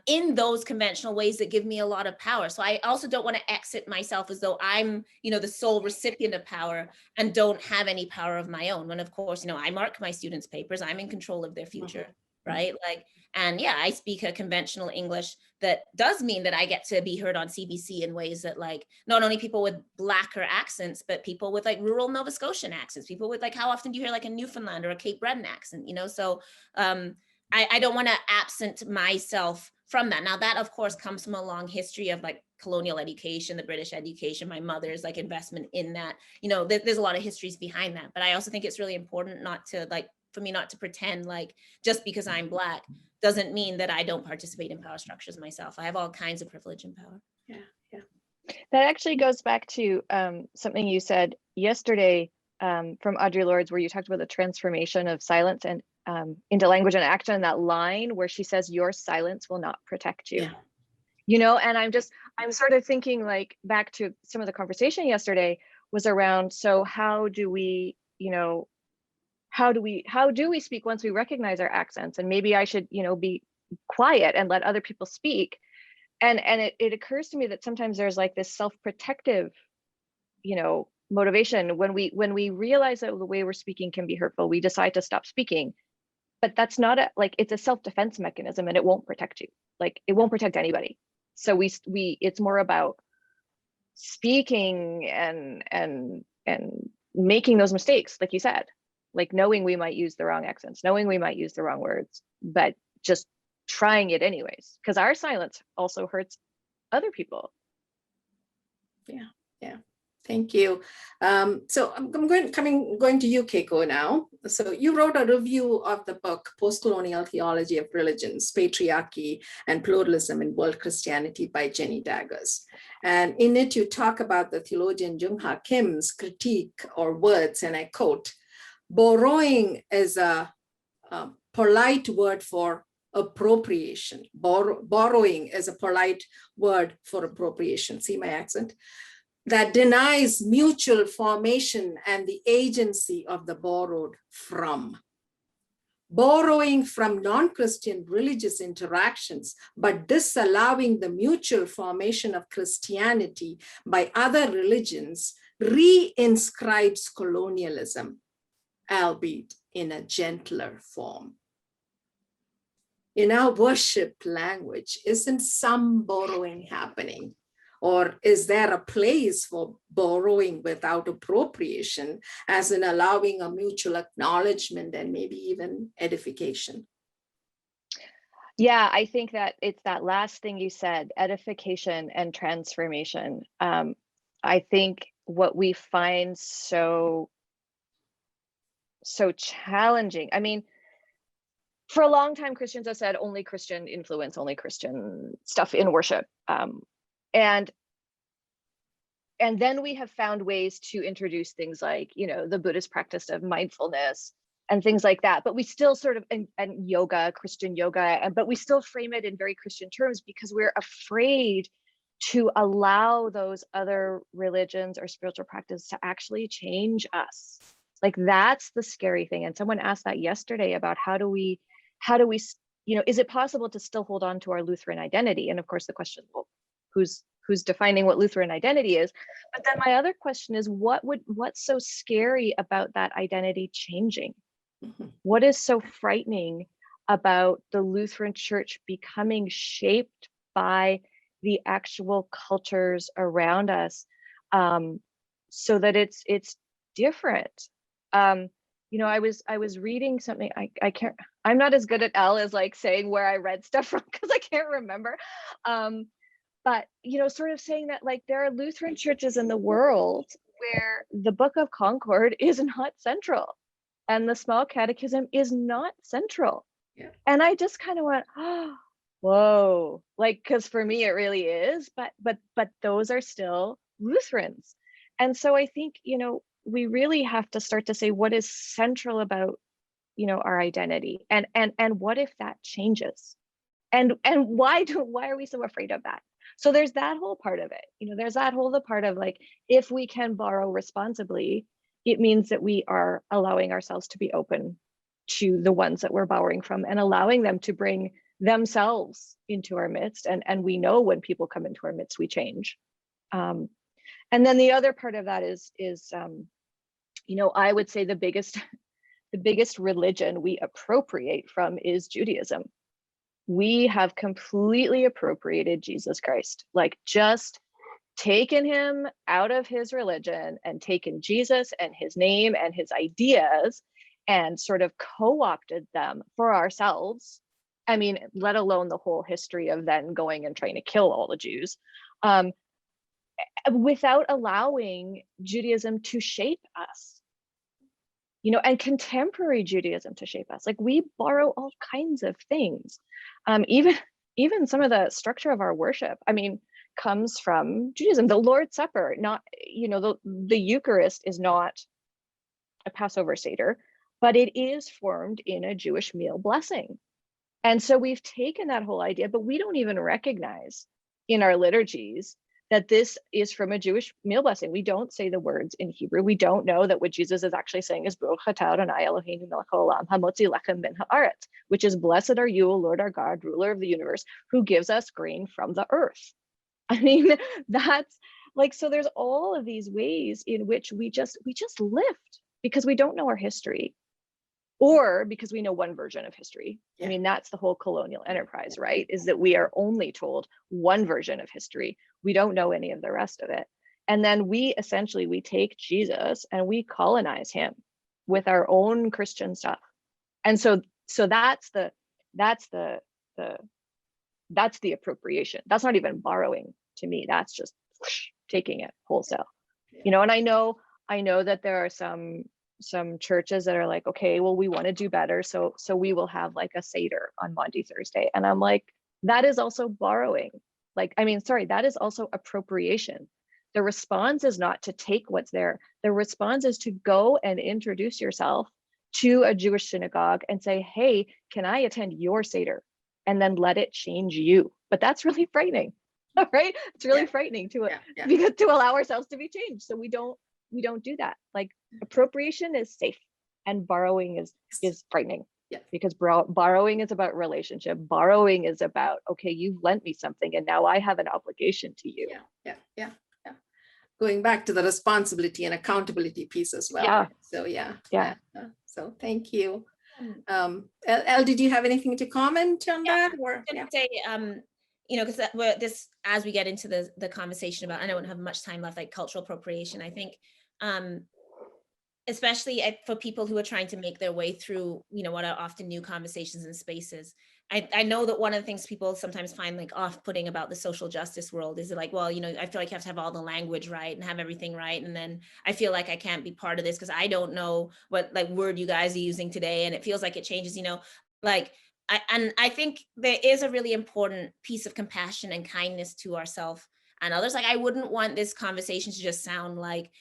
in those conventional ways that give me a lot of power. So I also don't want to exit myself as though I'm, the sole recipient of power and don't have any power of my own. When of course, I mark my students' papers, I'm in control of their future, right? And yeah, I speak a conventional English that does mean that I get to be heard on CBC in ways that not only people with Blacker accents, but people with rural Nova Scotian accents, people with how often do you hear a Newfoundland or a Cape Breton accent, so I don't want to absent myself from that. Now that of course comes from a long history of colonial education, the British education, my mother's investment in that, there's a lot of histories behind that. But I also think it's really important not to for me not to pretend just because I'm Black doesn't mean that I don't participate in power structures myself. I have all kinds of privilege and power. Yeah. That actually goes back to something you said yesterday from Audre Lorde's, where you talked about the transformation of silence and into language and action, that line where she says, your silence will not protect you. Yeah. And I'm sort of thinking back to some of the conversation yesterday was around, so how do we speak once we recognize our accents? And maybe I should, be quiet and let other people speak. And it occurs to me that sometimes there's this self-protective, motivation when we realize that the way we're speaking can be hurtful, we decide to stop speaking. But that's not it's a self-defense mechanism, and it won't protect you. It won't protect anybody. So it's more about speaking and making those mistakes, like you said, knowing we might use the wrong accents, knowing we might use the wrong words, but just trying it anyways, because our silence also hurts other people. Yeah. Thank you. So I'm going to you, Kayko, now. So you wrote a review of the book, Post-Colonial Theology of Religions, Patriarchy and Pluralism in World Christianity by Jenny Daggers. And in it, you talk about the theologian Jung-Ha Kim's critique or words, and I quote, borrowing is a polite word for appropriation. Borrowing is a polite word for appropriation. See my accent? That denies mutual formation and the agency of the borrowed from. Borrowing from non-Christian religious interactions, but disallowing the mutual formation of Christianity by other religions reinscribes colonialism, albeit in a gentler form. In our worship language, isn't some borrowing happening? Or is there a place for borrowing without appropriation, as in allowing a mutual acknowledgement and maybe even edification? Yeah, I think that it's that last thing you said, edification and transformation. I think what we find so challenging, I mean, for a long time, Christians have said only Christian influence, only Christian stuff in worship. And then we have found ways to introduce things like, the Buddhist practice of mindfulness and things like that. But we still sort of, and yoga, Christian yoga, but we still frame it in very Christian terms because we're afraid to allow those other religions or spiritual practices to actually change us. That's the scary thing. And someone asked that yesterday about how do we, is it possible to still hold on to our Lutheran identity? And of course the question, well, who's defining what Lutheran identity is? But then my other question is, what's so scary about that identity changing? Mm-hmm. What is so frightening about the Lutheran Church becoming shaped by the actual cultures around us, so that it's different? I was reading something. I'm not as good at Elle as saying where I read stuff from because I can't remember. But, sort of saying that there are Lutheran churches in the world where the Book of Concord is not central and the Small Catechism is not central. Yeah. And I just kind of went, oh, whoa, because for me it really is, but those are still Lutherans. And so I think, we really have to start to say what is central about, our identity, and what if that changes? And why are we so afraid of that? So there's that whole part of it. There's that whole part of like, if we can borrow responsibly, it means that we are allowing ourselves to be open to the ones that we're borrowing from and allowing them to bring themselves into our midst. And we know when people come into our midst, we change. And then the other part of that is I would say the biggest religion we appropriate from is Judaism. We have completely appropriated Jesus Christ, like just taken him out of his religion and taken Jesus and his name and his ideas and sort of co-opted them for ourselves. I mean, let alone the whole history of then going and trying to kill all the Jews, without allowing Judaism to shape us. And contemporary Judaism to shape us. Like we borrow all kinds of things. Even some of the structure of our worship, comes from Judaism. The Lord's Supper, not, the Eucharist is not a Passover Seder, but it is formed in a Jewish meal blessing. And so we've taken that whole idea, but we don't even recognize in our liturgies that this is from a Jewish meal blessing. We don't say the words in Hebrew. We don't know that what Jesus is actually saying is Baruch atah Adonai Eloheinu melech haolam hamotzi lechem min haaretz, which is blessed are you, O Lord our God, ruler of the universe, who gives us grain from the earth. That's like, so there's all of these ways in which we just lift because we don't know our history, or because we know one version of history. Yeah. That's the whole colonial enterprise, right? Is that we are only told one version of history. We don't know any of the rest of it. And then we take Jesus and we colonize him with our own Christian stuff. And so that's the appropriation. That's not even borrowing to me. That's just taking it wholesale. Yeah. And I know that there are some churches that are like, okay, well, we want to do better, so we will have like a Seder on Maundy Thursday. And I'm like, that is also borrowing. That is also appropriation. The response is not to take what's there. The response is to go and introduce yourself to a Jewish synagogue and say, hey, can I attend your Seder? And then let it change you. But that's really frightening, right? It's really frightening because to allow ourselves to be changed. So we don't do that. Like appropriation is safe and borrowing is frightening. Yeah. Because borrowing is about relationship. Borrowing is about, okay, you've lent me something and now I have an obligation to you. Yeah. Going back to the responsibility and accountability piece as well. Yeah. So yeah. So thank you. Mm. Elle, did you have anything to comment on that? Or say, because this, as we get into the conversation about, I don't have much time left, like cultural appropriation, I think, especially for people who are trying to make their way through, what are often new conversations and spaces. I know that one of the things people sometimes find like off-putting about the social justice world is like, well, I feel like you have to have all the language right and have everything right. And then I feel like I can't be part of this because I don't know what like word you guys are using today. And it feels like it changes, I think there is a really important piece of compassion and kindness to ourselves and others. Like, I wouldn't want this conversation to just sound like,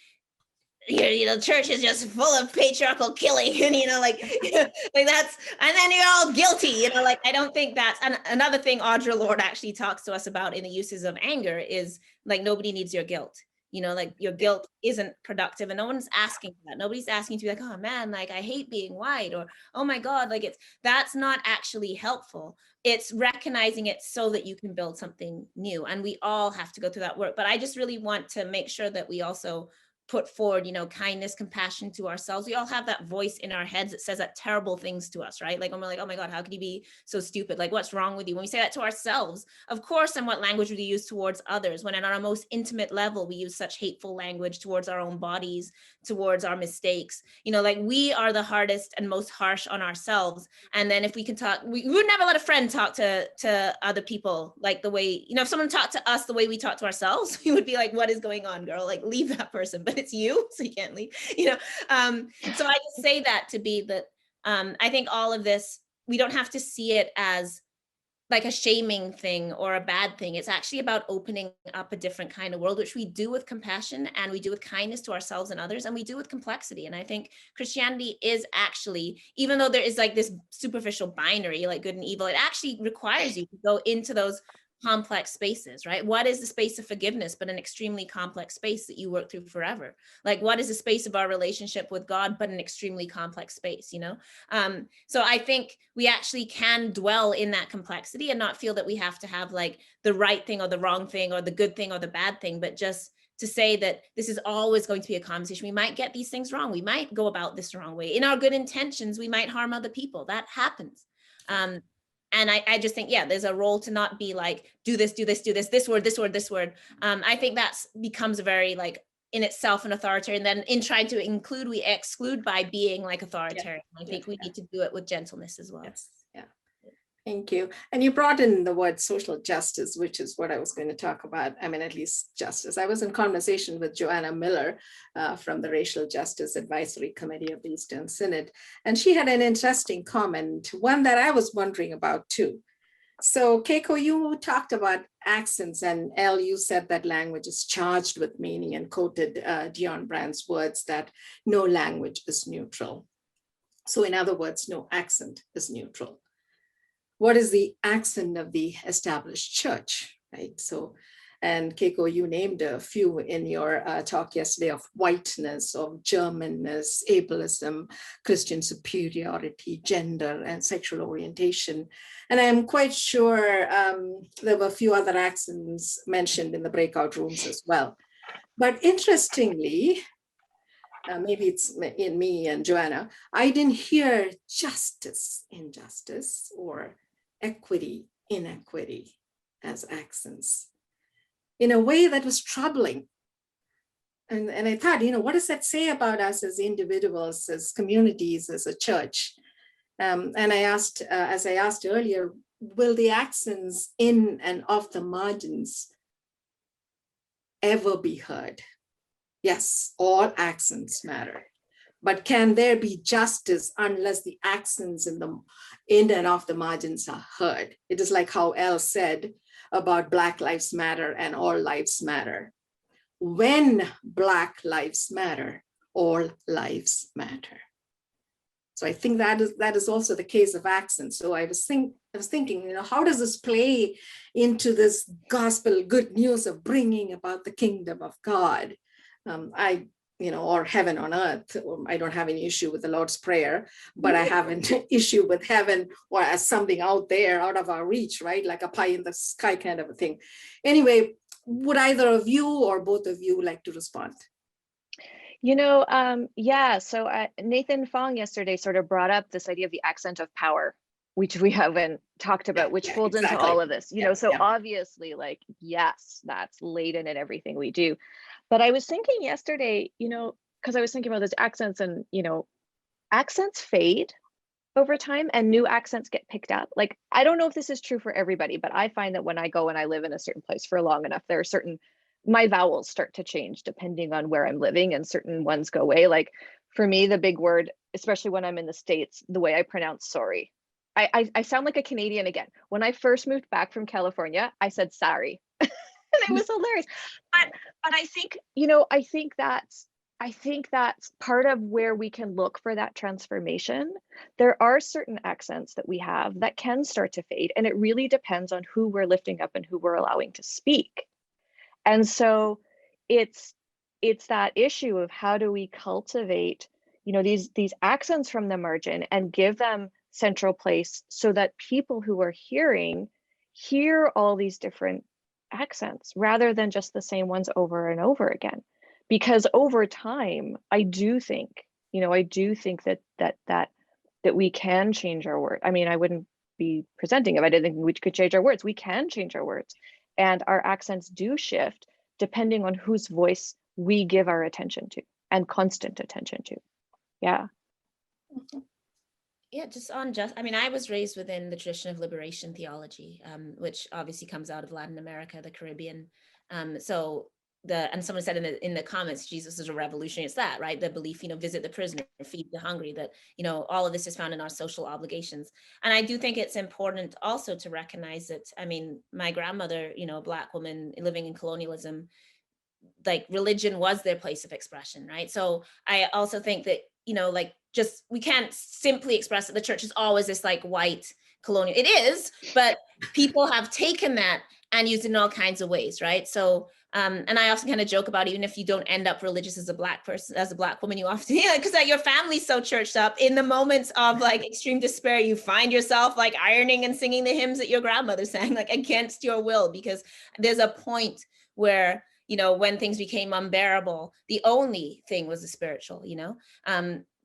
church is just full of patriarchal killing and, like that's, and then you're all guilty, I don't think that's, and another thing Audre Lorde actually talks to us about in the uses of anger is like, nobody needs your guilt. Your guilt isn't productive and no one's asking for that. Nobody's asking to be like, oh man, like I hate being white, or, oh my God, like that's not actually helpful. It's recognizing it so that you can build something new. And we all have to go through that work. But I just really want to make sure that we also put forward, kindness, compassion to ourselves. We all have that voice in our heads that says that terrible things to us, right? Like when we're like, oh my God, how could you be so stupid? Like, what's wrong with you? When we say that to ourselves, of course, and what language would we use towards others? When at our most intimate level, we use such hateful language towards our own bodies, towards our mistakes, like we are the hardest and most harsh on ourselves. And then if we can talk, we would never let a friend talk to other people like the way, if someone talked to us the way we talk to ourselves, we would be like, what is going on, girl? Like, leave that person. But it's you, so you can't leave, so I just say that to be that I think all of this, we don't have to see it as like a shaming thing or a bad thing. It's actually about opening up a different kind of world, which we do with compassion, and we do with kindness to ourselves and others, and we do with complexity. And I think Christianity is actually, even though there is like this superficial binary, like good and evil, it actually requires you to go into those complex spaces, right? What is the space of forgiveness but an extremely complex space that you work through forever? Like, what is the space of our relationship with God but an extremely complex space, you know? So I think we actually can dwell in that complexity and not feel that we have to have like the right thing or the wrong thing or the good thing or the bad thing, but just to say that this is always going to be a conversation. We might get these things wrong. We might go about this the wrong way. In our good intentions, we might harm other people. That happens. And I just think, yeah, there's a role to not be like, do this, this word, this word, this word. I think that becomes a very like in itself an authoritarian. Then in trying to include, we exclude by being like authoritarian. I think we need to do it with gentleness as well. Yes. Yeah. Thank you. And you brought in the word social justice, which is what I was going to talk about. I mean, at least justice. I was in conversation with Joanna Miller from the Racial Justice Advisory Committee of the Eastern Synod, and she had an interesting comment, one that I was wondering about too. So Kayko, you talked about accents, and Elle, you said that language is charged with meaning and quoted Dion Brand's words that no language is neutral. So in other words, no accent is neutral. What is the accent of the established church, right? So, and Kayko, you named a few in your talk yesterday of whiteness, of Germanness, ableism, Christian superiority, gender, and sexual orientation. And I'm quite sure there were a few other accents mentioned in the breakout rooms as well. But interestingly, maybe it's in me and Joanna, I didn't hear justice, injustice, or equity, inequity as accents in a way that was troubling. And I thought, you know, what does that say about us as individuals, as communities, as a church? And I asked, as I asked earlier, will the accents in and of the margins ever be heard? Yes, all accents matter. But can there be justice unless the accents in and of the margins are heard? It is like how Elle said about Black Lives Matter and all lives matter. When Black lives matter, all lives matter. So I think that is also the case of accents. So I was thinking, you know, how does this play into this gospel good news of bringing about the kingdom of God? Or heaven on earth. I don't have any issue with the Lord's Prayer, but I have an issue with heaven or as something out there, out of our reach, right? Like a pie in the sky kind of a thing. Anyway, would either of you or both of you like to respond? You know, yeah, so Nathan Fong yesterday sort of brought up this idea of the accent of power, which we haven't talked about, which folds into all of this, you know, so obviously, like, yes, that's laden in everything we do. But I was thinking yesterday, you know, because I was thinking about those accents and, you know, accents fade over time and new accents get picked up. Like, I don't know if this is true for everybody, but I find that when I go and I live in a certain place for long enough, there are certain, my vowels start to change depending on where I'm living and certain ones go away. Like for me, the big word, especially when I'm in the States, the way I pronounce sorry. I sound like a Canadian again. When I first moved back from California, I said sorry. And it was hilarious. But I think, you know, I think that's part of where we can look for that transformation. There are certain accents that we have that can start to fade, and it really depends on who we're lifting up and who we're allowing to speak. And so it's that issue of how do we cultivate, you know, these accents from the margin and give them central place so that people who are hear all these different accents rather than just the same ones over and over again. Because over time, I do think that we can change our word. I mean, I wouldn't be presenting if I didn't think we could change our words. We can change our words, and our accents do shift depending on whose voice we give our attention to and constant attention to. Yeah. Yeah, I mean, I was raised within the tradition of liberation theology, which obviously comes out of Latin America, the Caribbean. So and someone said in the comments, Jesus is a revolutionary. It's that, right? The belief, visit the prisoner, feed the hungry, that, all of this is found in our social obligations. And I do think it's important also to recognize that, I mean, my grandmother, a Black woman living in colonialism, like religion was their place of expression, right? So I also think that, we can't simply express that the church is always this like white colonial. It is, but people have taken that and used it in all kinds of ways, right? So, and I often kind of joke about, even if you don't end up religious as a Black person, as a Black woman, you often, because your family's so churched up, in the moments of like extreme despair, you find yourself like ironing and singing the hymns that your grandmother sang, like against your will, because there's a point where, when things became unbearable, the only thing was the spiritual,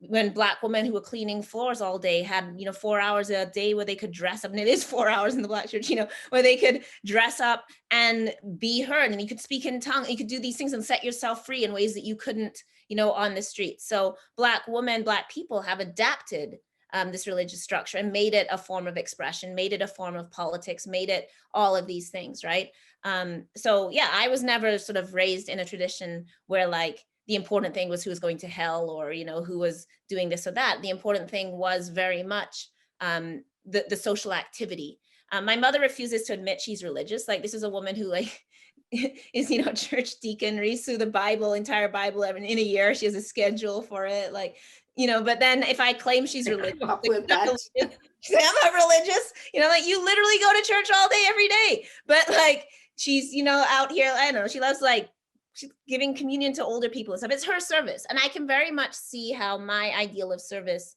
when Black women who were cleaning floors all day had, 4 hours a day where they could dress up, and it is 4 hours in the Black church, where they could dress up and be heard, and you could speak in tongue, you could do these things and set yourself free in ways that you couldn't, on the street. So Black women, Black people have adapted this religious structure and made it a form of expression, made it a form of politics, made it all of these things, right? So yeah, I was never sort of raised in a tradition where like the important thing was who was going to hell, or, who was doing this or that. The important thing was very much the social activity. My mother refuses to admit she's religious. Like, this is a woman who like is, church deacon, reads through the Bible, entire Bible in a year. She has a schedule for it. Like, but then if I claim she's religious, like, I'm not religious, like you literally go to church all day, every day. But like, she's, out here, I don't know, she loves like, she's giving communion to older people and stuff. It's her service. And I can very much see how my ideal of service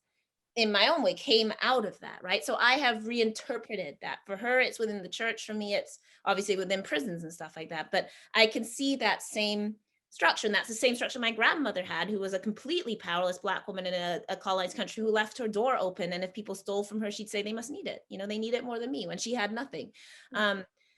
in my own way came out of that, right? So I have reinterpreted that. For her, it's within the church. For me, it's obviously within prisons and stuff like that. But I can see that same structure, and that's the same structure my grandmother had, who was a completely powerless Black woman in a colonized country, who left her door open. And if people stole from her, she'd say they must need it. They need it more than me, when she had nothing.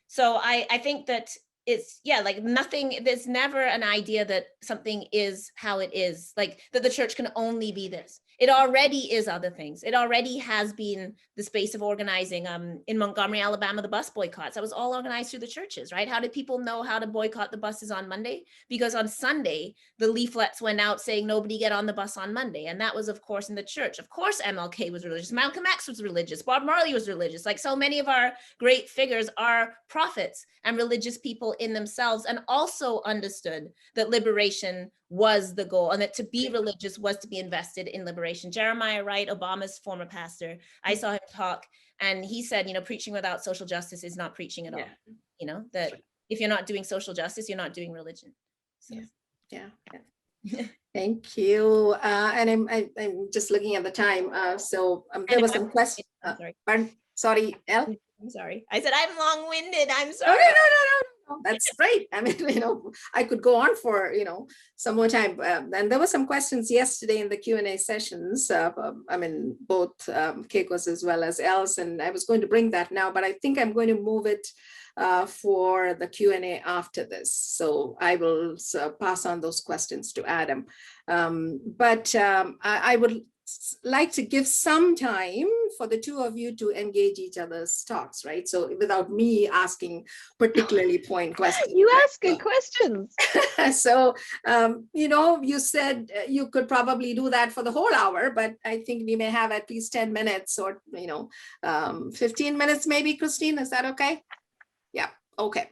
So I think that it's, yeah, like nothing, there's never an idea that something is how it is, like that the church can only be this. It already is other things. It already has been the space of organizing. In Montgomery, Alabama, the bus boycotts, that was all organized through the churches, right? How did people know how to boycott the buses on Monday? Because on Sunday, the leaflets went out saying nobody get on the bus on Monday. And that was, of course, in the church. Of course, MLK was religious. Malcolm X was religious. Bob Marley was religious. Like, so many of our great figures are prophets and religious people in themselves, and also understood that liberation was the goal, and that to be religious was to be invested in liberation. Jeremiah Wright, Obama's former pastor, I saw him talk, and he said, preaching without social justice is not preaching at all. That if you're not doing social justice, you're not doing religion. So. Yeah. Thank you. And I'm just looking at the time. So there was some question. Sorry, Elle? I'm sorry. I said I'm long-winded. I'm sorry. No. That's great. I mean, I could go on for, some more time. And there were some questions yesterday in the Q&A sessions. I mean, both Kayko's as well as Elle's, and I was going to bring that now, but I think I'm going to move it for the Q&A after this. So I will pass on those questions to Adam. But I would like to give some time for the two of you to engage each other's talks, right? So without me asking particularly point questions. You ask good questions. So, you said you could probably do that for the whole hour, but I think we may have at least 10 minutes or, 15 minutes maybe, Christine, is that okay? Yeah, okay.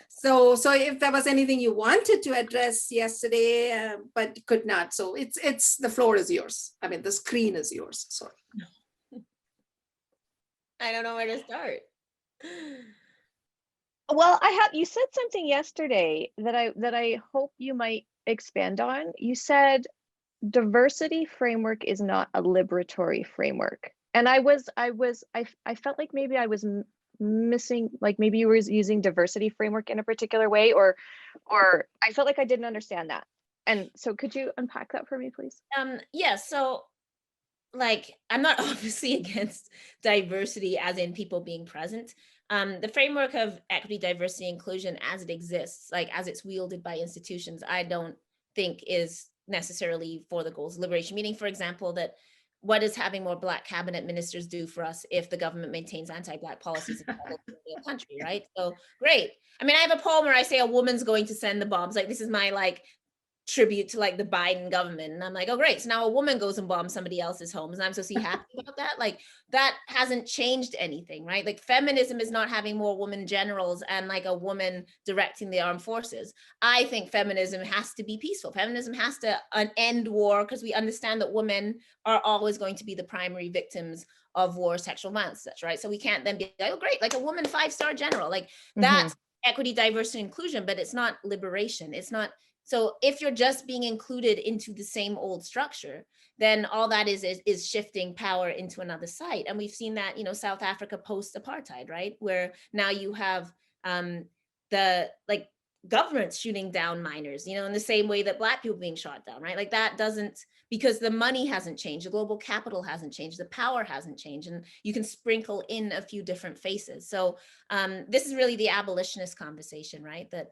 So if there was anything you wanted to address yesterday, but could not, so it's the floor is yours. I mean, the screen is yours. Sorry. I don't know where to start. Well, you said something yesterday that I hope you might expand on. You said diversity framework is not a liberatory framework, and I felt like maybe I was missing, like maybe you were using diversity framework in a particular way, or I felt like I didn't understand that. And so could you unpack that for me, please? Yeah, so like, I'm not obviously against diversity as in people being present. The framework of equity, diversity, inclusion as it exists, like as it's wielded by institutions, I don't think is necessarily for the goals of liberation. Meaning, for example, that what does having more Black cabinet ministers do for us if the government maintains anti-Black policies in the country, right? So great. I mean, I have a poem where I say a woman's going to send the bombs. Like, this is my like tribute to like the Biden government. And I'm like, oh, great. So now a woman goes and bombs somebody else's homes and I'm supposed to be happy about that. Like, that hasn't changed anything, right? Like, feminism is not having more women generals and like a woman directing the armed forces. I think feminism has to be peaceful. Feminism has to end war, because we understand that women are always going to be the primary victims of war, sexual violence, such, right? So we can't then be like, oh, great, like a woman 5-star general, like that's equity, diversity, inclusion, but it's not liberation. It's not. So if you're just being included into the same old structure, then all that is shifting power into another site. And we've seen that, you know, South Africa post-apartheid, right? Where now you have the like governments shooting down minors, you know, in the same way that Black people being shot down, right? Like, that doesn't, because the money hasn't changed, the global capital hasn't changed, the power hasn't changed, and you can sprinkle in a few different faces. So this is really the abolitionist conversation, right? That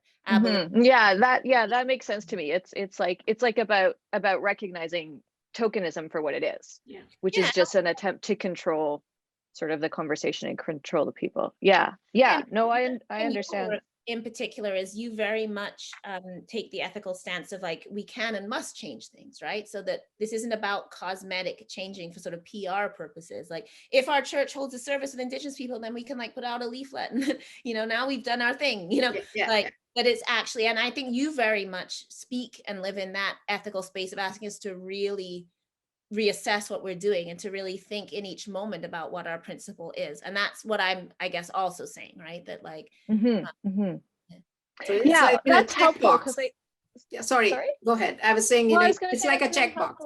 yeah, that makes sense to me. It's like about recognizing tokenism for what it is, which is just an attempt to control sort of the conversation and control the people. Yeah. No, I understand. In particular, is you very much take the ethical stance of like, we can and must change things, right? So that this isn't about cosmetic changing for sort of PR purposes. Like, if our church holds a service with Indigenous people, then we can like put out a leaflet and, you know, now we've done our thing, you know, that it's actually, and I think you very much speak and live in that ethical space of asking us to really reassess what we're doing and to really think in each moment about what our principle is. And that's what I'm, I guess, also saying, right? That like, so it's like that's helpful. Sorry, go ahead. I was saying, it's like a checkbox.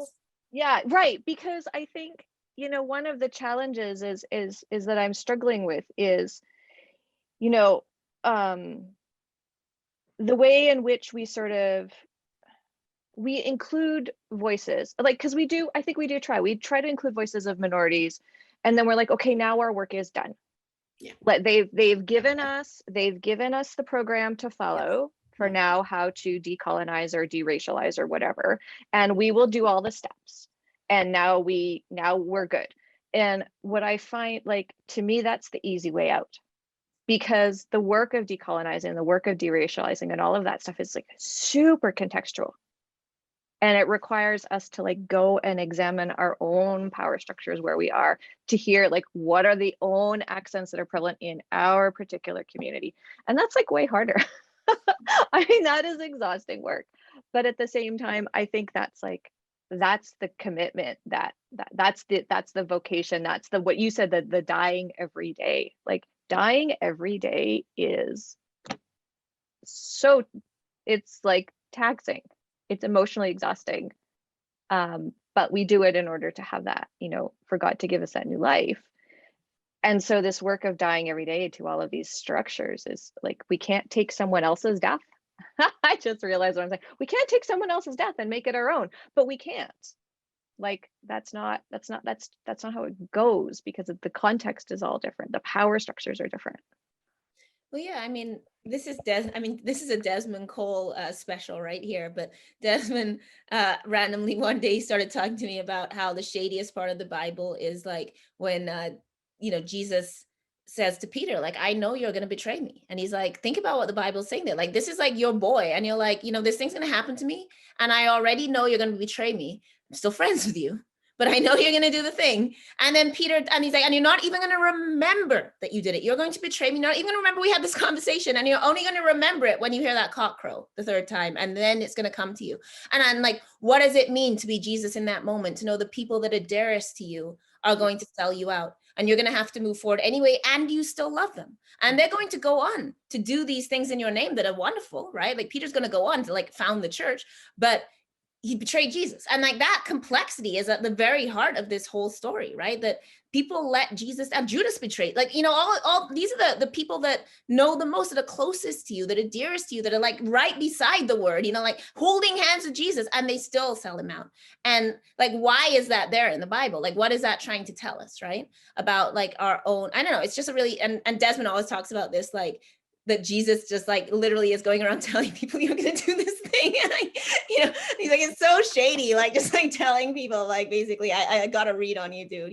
Yeah, right. Because I think, you know, one of the challenges is that I'm struggling with is, you know, the way in which we sort of, we include voices, like, because we try to include voices of minorities, and then we're like, okay, now our work is done. They've given us the program to follow for now, how to decolonize or deracialize or whatever, and we will do all the steps, and now we're good. And what I find, like, to me, that's the easy way out, because the work of decolonizing, the work of deracializing, and all of that stuff is like super contextual. And it requires us to like go and examine our own power structures where we are, to hear like, what are the own accents that are prevalent in our particular community. And that's like way harder. I mean, that is exhausting work. But at the same time, I think that's the commitment, that's the vocation, that's the, what you said, the dying every day. Like, dying every day is so, it's like taxing. It's emotionally exhausting, but we do it in order to have that, you know, for God to give us that new life. And so this work of dying every day to all of these structures is like, we can't take someone else's death. I just realized what I'm saying. We can't take someone else's death and make it our own, but we can't. Like, that's not how it goes, because the context is all different. The power structures are different. Well, yeah, I mean, this is a Desmond Cole special right here, but Desmond randomly one day started talking to me about how the shadiest part of the Bible is like when, you know, Jesus says to Peter, like, I know you're going to betray me. And he's like, think about what the Bible's saying there. Like, this is like your boy. And you're like, you know, this thing's going to happen to me. And I already know you're going to betray me. I'm still friends with you, but I know you're going to do the thing. And then Peter, and he's like, and you're not even going to remember that you did it. You're going to betray me. Not even going to remember we had this conversation. And you're only going to remember it when you hear that cock crow the third time. And then it's going to come to you. And I'm like, what does it mean to be Jesus in that moment? To know the people that are dearest to you are going to sell you out. And you're going to have to move forward anyway. And you still love them. And they're going to go on to do these things in your name that are wonderful, right? Like, Peter's going to go on to like found the church, but he betrayed Jesus. And like, that complexity is at the very heart of this whole story, right? That people let Jesus down. Judas betrayed, like, you know, all these are the people that know the most, that are closest to you, that are dearest to you, that are like right beside the word, you know, like holding hands with Jesus, and they still sell him out. And like, why is that there in the Bible? Like, what is that trying to tell us, right? About like our own, I don't know, it's just a really, and Desmond always talks about this, like, that Jesus just like literally is going around telling people you're going to do this thing. And he's like, it's so shady, like just like telling people like, basically, I got to read on you, dude,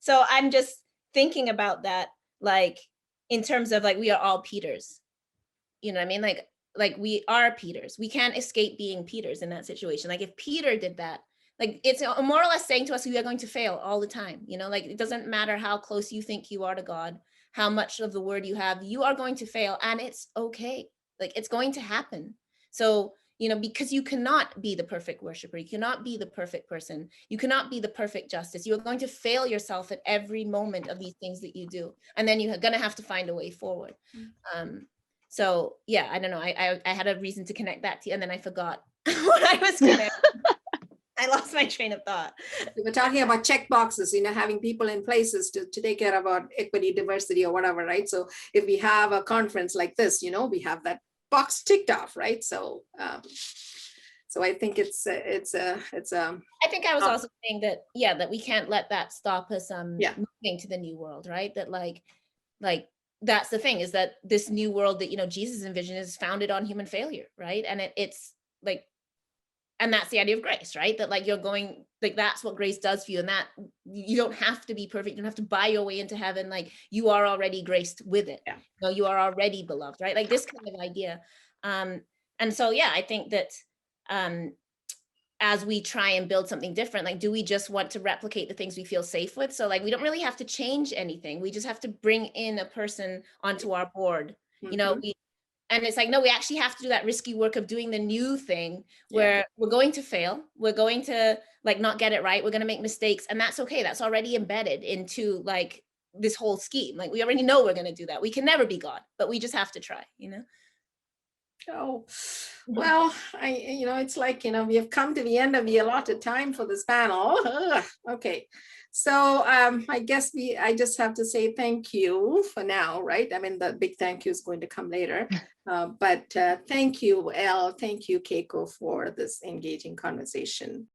So I'm just thinking about that, like in terms of like, we are all Peters, you know what I mean? Like we are Peters. We can't escape being Peters in that situation. Like if Peter did that, like it's more or less saying to us, we are going to fail all the time. Like it doesn't matter how close you think you are to God, how much of the word you have, you are going to fail, and it's okay. Like it's going to happen. So, because you cannot be the perfect worshiper, you cannot be the perfect person, you cannot be the perfect justice. You are going to fail yourself at every moment of these things that you do. And then you're going to have to find a way forward. So yeah, I don't know. I had a reason to connect that to you, and then I forgot what I was connecting. I lost my train of thought. We were talking about check boxes, having people in places to take care about equity, diversity, or whatever, right? So if we have a conference like this, we have that box ticked off, right? So so I think it's I think I was also saying that, that we can't let that stop us moving to the new world, right? That like that's the thing, is that this new world that Jesus envisioned is founded on human failure, right? And it's like, and that's the idea of grace, right? That like you're going, like that's what grace does for you, and that you don't have to be perfect, you don't have to buy your way into heaven, like you are already graced with it. You are already beloved, right? Like this kind of idea. And so I think that as we try and build something different, like do we just want to replicate the things we feel safe with? So like we don't really have to change anything, we just have to bring in a person onto our board. And it's like, no, we actually have to do that risky work of doing the new thing where we're going to fail. We're going to like not get it right. We're going to make mistakes, and that's okay. That's already embedded into like this whole scheme. Like we already know we're going to do that. We can never be God, but we just have to try, Oh, well, it's like, we have come to the end of the allotted time for this panel. Okay. So I guess I just have to say thank you for now, right? I mean, the big thank you is going to come later. But thank you, Elle. Thank you, Kayko, for this engaging conversation.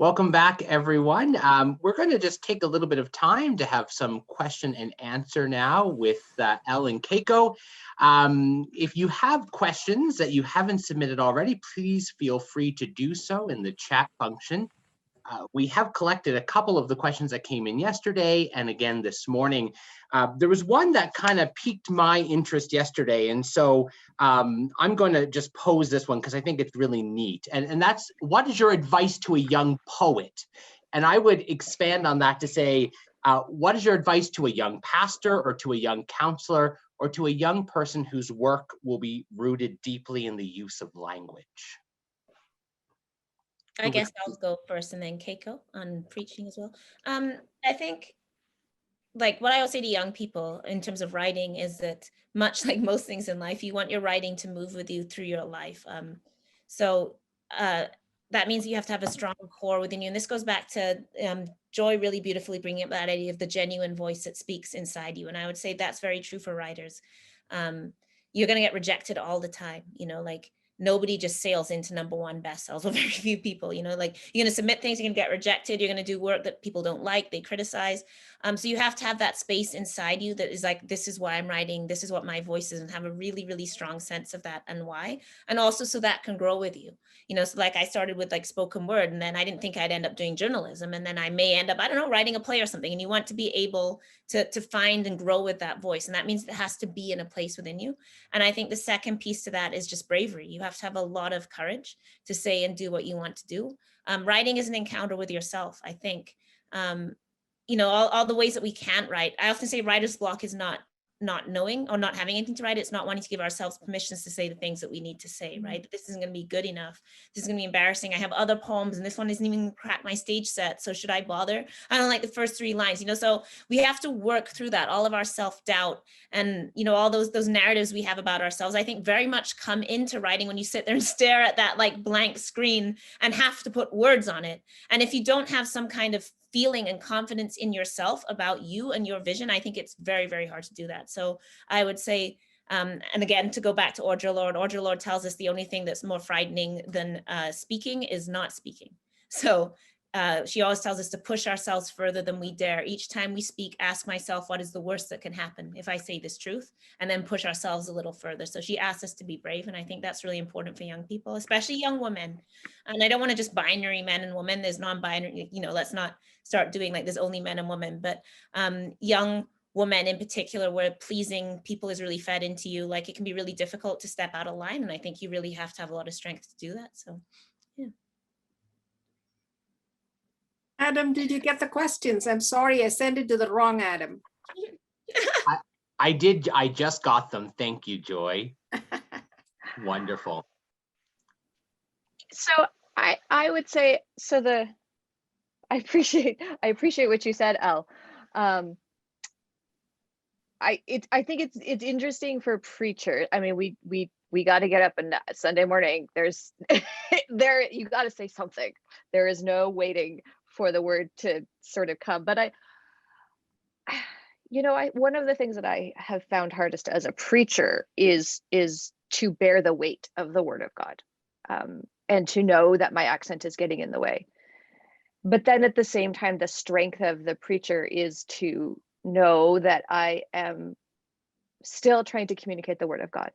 Welcome back, everyone. We're going to just take a little bit of time to have some question and answer now with Elle and Kayko. If you have questions that you haven't submitted already, please feel free to do so in the chat function. We have collected a couple of the questions that came in yesterday and again this morning. There was one that kind of piqued my interest yesterday, and so I'm going to just pose this one because I think it's really neat. And that's, what is your advice to a young poet? And I would expand on that to say, what is your advice to a young pastor or to a young counselor or to a young person whose work will be rooted deeply in the use of language? I guess I'll go first, and then Kayko on preaching as well. I think like what I always say to young people in terms of writing is that, much like most things in life, you want your writing to move with you through your life. So that means you have to have a strong core within you. And this goes back to Joy really beautifully bringing up that idea of the genuine voice that speaks inside you. And I would say that's very true for writers. You're going to get rejected all the time, like nobody just sails into #1 bestsellers, or very few people, like you're going to submit things, you're going to get rejected, you're going to do work that people don't like, they criticize. So you have to have that space inside you that is like, this is why I'm writing, this is what my voice is, and have a really, really strong sense of that and why. And also so that can grow with you. So like I started with like spoken word, and then I didn't think I'd end up doing journalism. And then I may end up, I don't know, writing a play or something. And you want to be able to find and grow with that voice. And that means it has to be in a place within you. And I think the second piece to that is just bravery. You have to have a lot of courage to say and do what you want to do. Writing is an encounter with yourself, I think. All the ways that we can't write. I often say writer's block is not knowing or not having anything to write. It's not wanting to give ourselves permissions to say the things that we need to say, right? This isn't going to be good enough. This is going to be embarrassing. I have other poems and this one isn't even crack my stage set. So should I bother? I don't like the first 3 lines, so we have to work through that. All of our self-doubt and, all those narratives we have about ourselves, I think very much come into writing when you sit there and stare at that like blank screen and have to put words on it. And if you don't have some kind of feeling and confidence in yourself about you and your vision, I think it's very, very hard to do that. So I would say, and again, to go back to Audre Lorde tells us the only thing that's more frightening than speaking is not speaking. So she always tells us to push ourselves further than we dare. Each time we speak, ask myself, what is the worst that can happen if I say this truth? And then push ourselves a little further. So she asks us to be brave. And I think that's really important for young people, especially young women. And I don't want to just binary men and women. There's non-binary, let's not start doing like there's only men and women, but young women in particular, where pleasing people is really fed into you, like it can be really difficult to step out of line. And I think you really have to have a lot of strength to do that. So, yeah. Adam, did you get the questions? I'm sorry, I sent it to the wrong Adam. I did. I just got them. Thank you, Joy. Wonderful. So I would say, so I appreciate what you said, Elle. I think it's interesting for preachers. I mean, we got to get up and Sunday morning. You got to say something. There is no waiting for the word to sort of come. But one of the things that I have found hardest as a preacher is to bear the weight of the word of God, and to know that my accent is getting in the way. But then at the same time, the strength of the preacher is to know that I am still trying to communicate the word of God,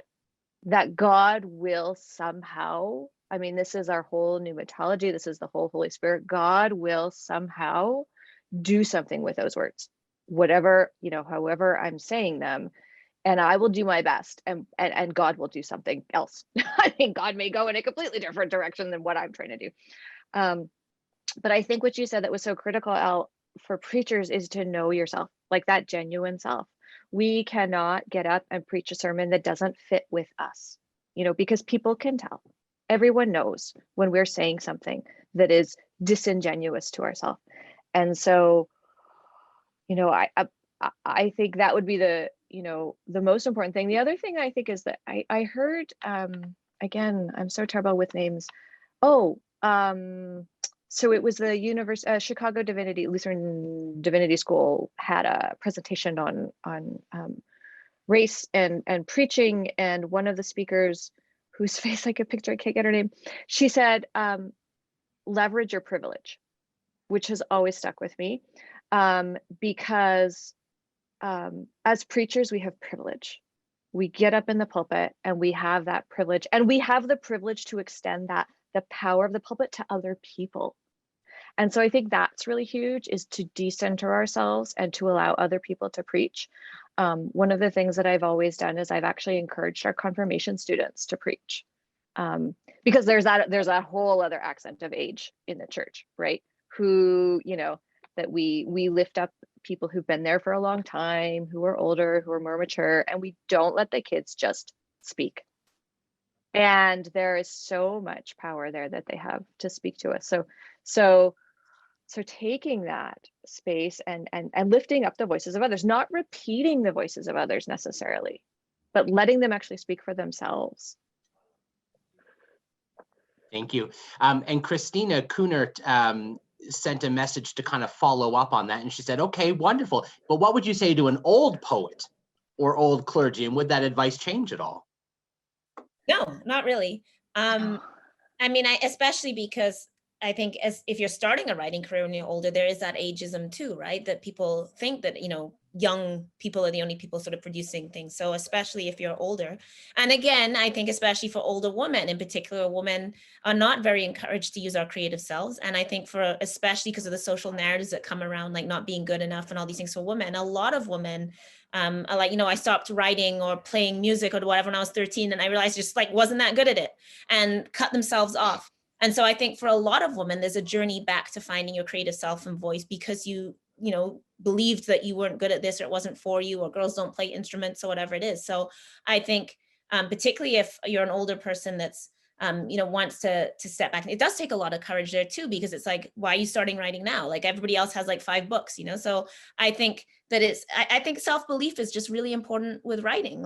that God will somehow, I mean, this is our whole pneumatology, this is the whole Holy Spirit, God will somehow do something with those words, whatever, however I'm saying them, and I will do my best, and God will do something else. I mean, God may go in a completely different direction than what I'm trying to do. But I think what you said that was so critical, Elle, for preachers is to know yourself, like that genuine self. We cannot get up and preach a sermon that doesn't fit with us, because people can tell. Everyone knows when we're saying something that is disingenuous to ourselves. And so, I think that would be the most important thing. The other thing I think is that I heard, again, I'm so terrible with names. So it was the Chicago Lutheran Divinity School had a presentation on race and preaching, and one of the speakers, whose face I could picture, I can't get her name, she said, leverage your privilege, which has always stuck with me, because as preachers, we have privilege. We get up in the pulpit and we have that privilege, and we have the privilege to extend the power of the pulpit to other people. And so I think that's really huge, is to decenter ourselves and to allow other people to preach. One of the things that I've always done is I've actually encouraged our confirmation students to preach, because there's that whole other accent of age in the church, right? Who, that we lift up people who've been there for a long time, who are older, who are more mature, and we don't let the kids just speak. And there is so much power there that they have to speak to us. So taking that space and lifting up the voices of others, not repeating the voices of others necessarily, but letting them actually speak for themselves. Thank you. And Christina Kunert sent a message to kind of follow up on that. And she said, okay, wonderful. But what would you say to an old poet or old clergy? And would that advice change at all? No, not really. Especially because I think if you're starting a writing career when you're older, there is that ageism too, right? That people think that, young people are the only people sort of producing things. So especially if you're older. And again, I think especially for older women in particular, women are not very encouraged to use our creative selves. And I think especially because of the social narratives that come around, like not being good enough and all these things for women, a lot of women are like, I stopped writing or playing music or whatever when I was 13, and I realized just wasn't that good at it, and cut themselves off. And so I think for a lot of women, there's a journey back to finding your creative self and voice, because you believed that you weren't good at this, or it wasn't for you, or girls don't play instruments, or whatever it is. So I think particularly if you're an older person that's wants to step back, it does take a lot of courage there too, because it's like, why are you starting writing now? Like everybody else has 5 books, So I think that I think self-belief is just really important with writing.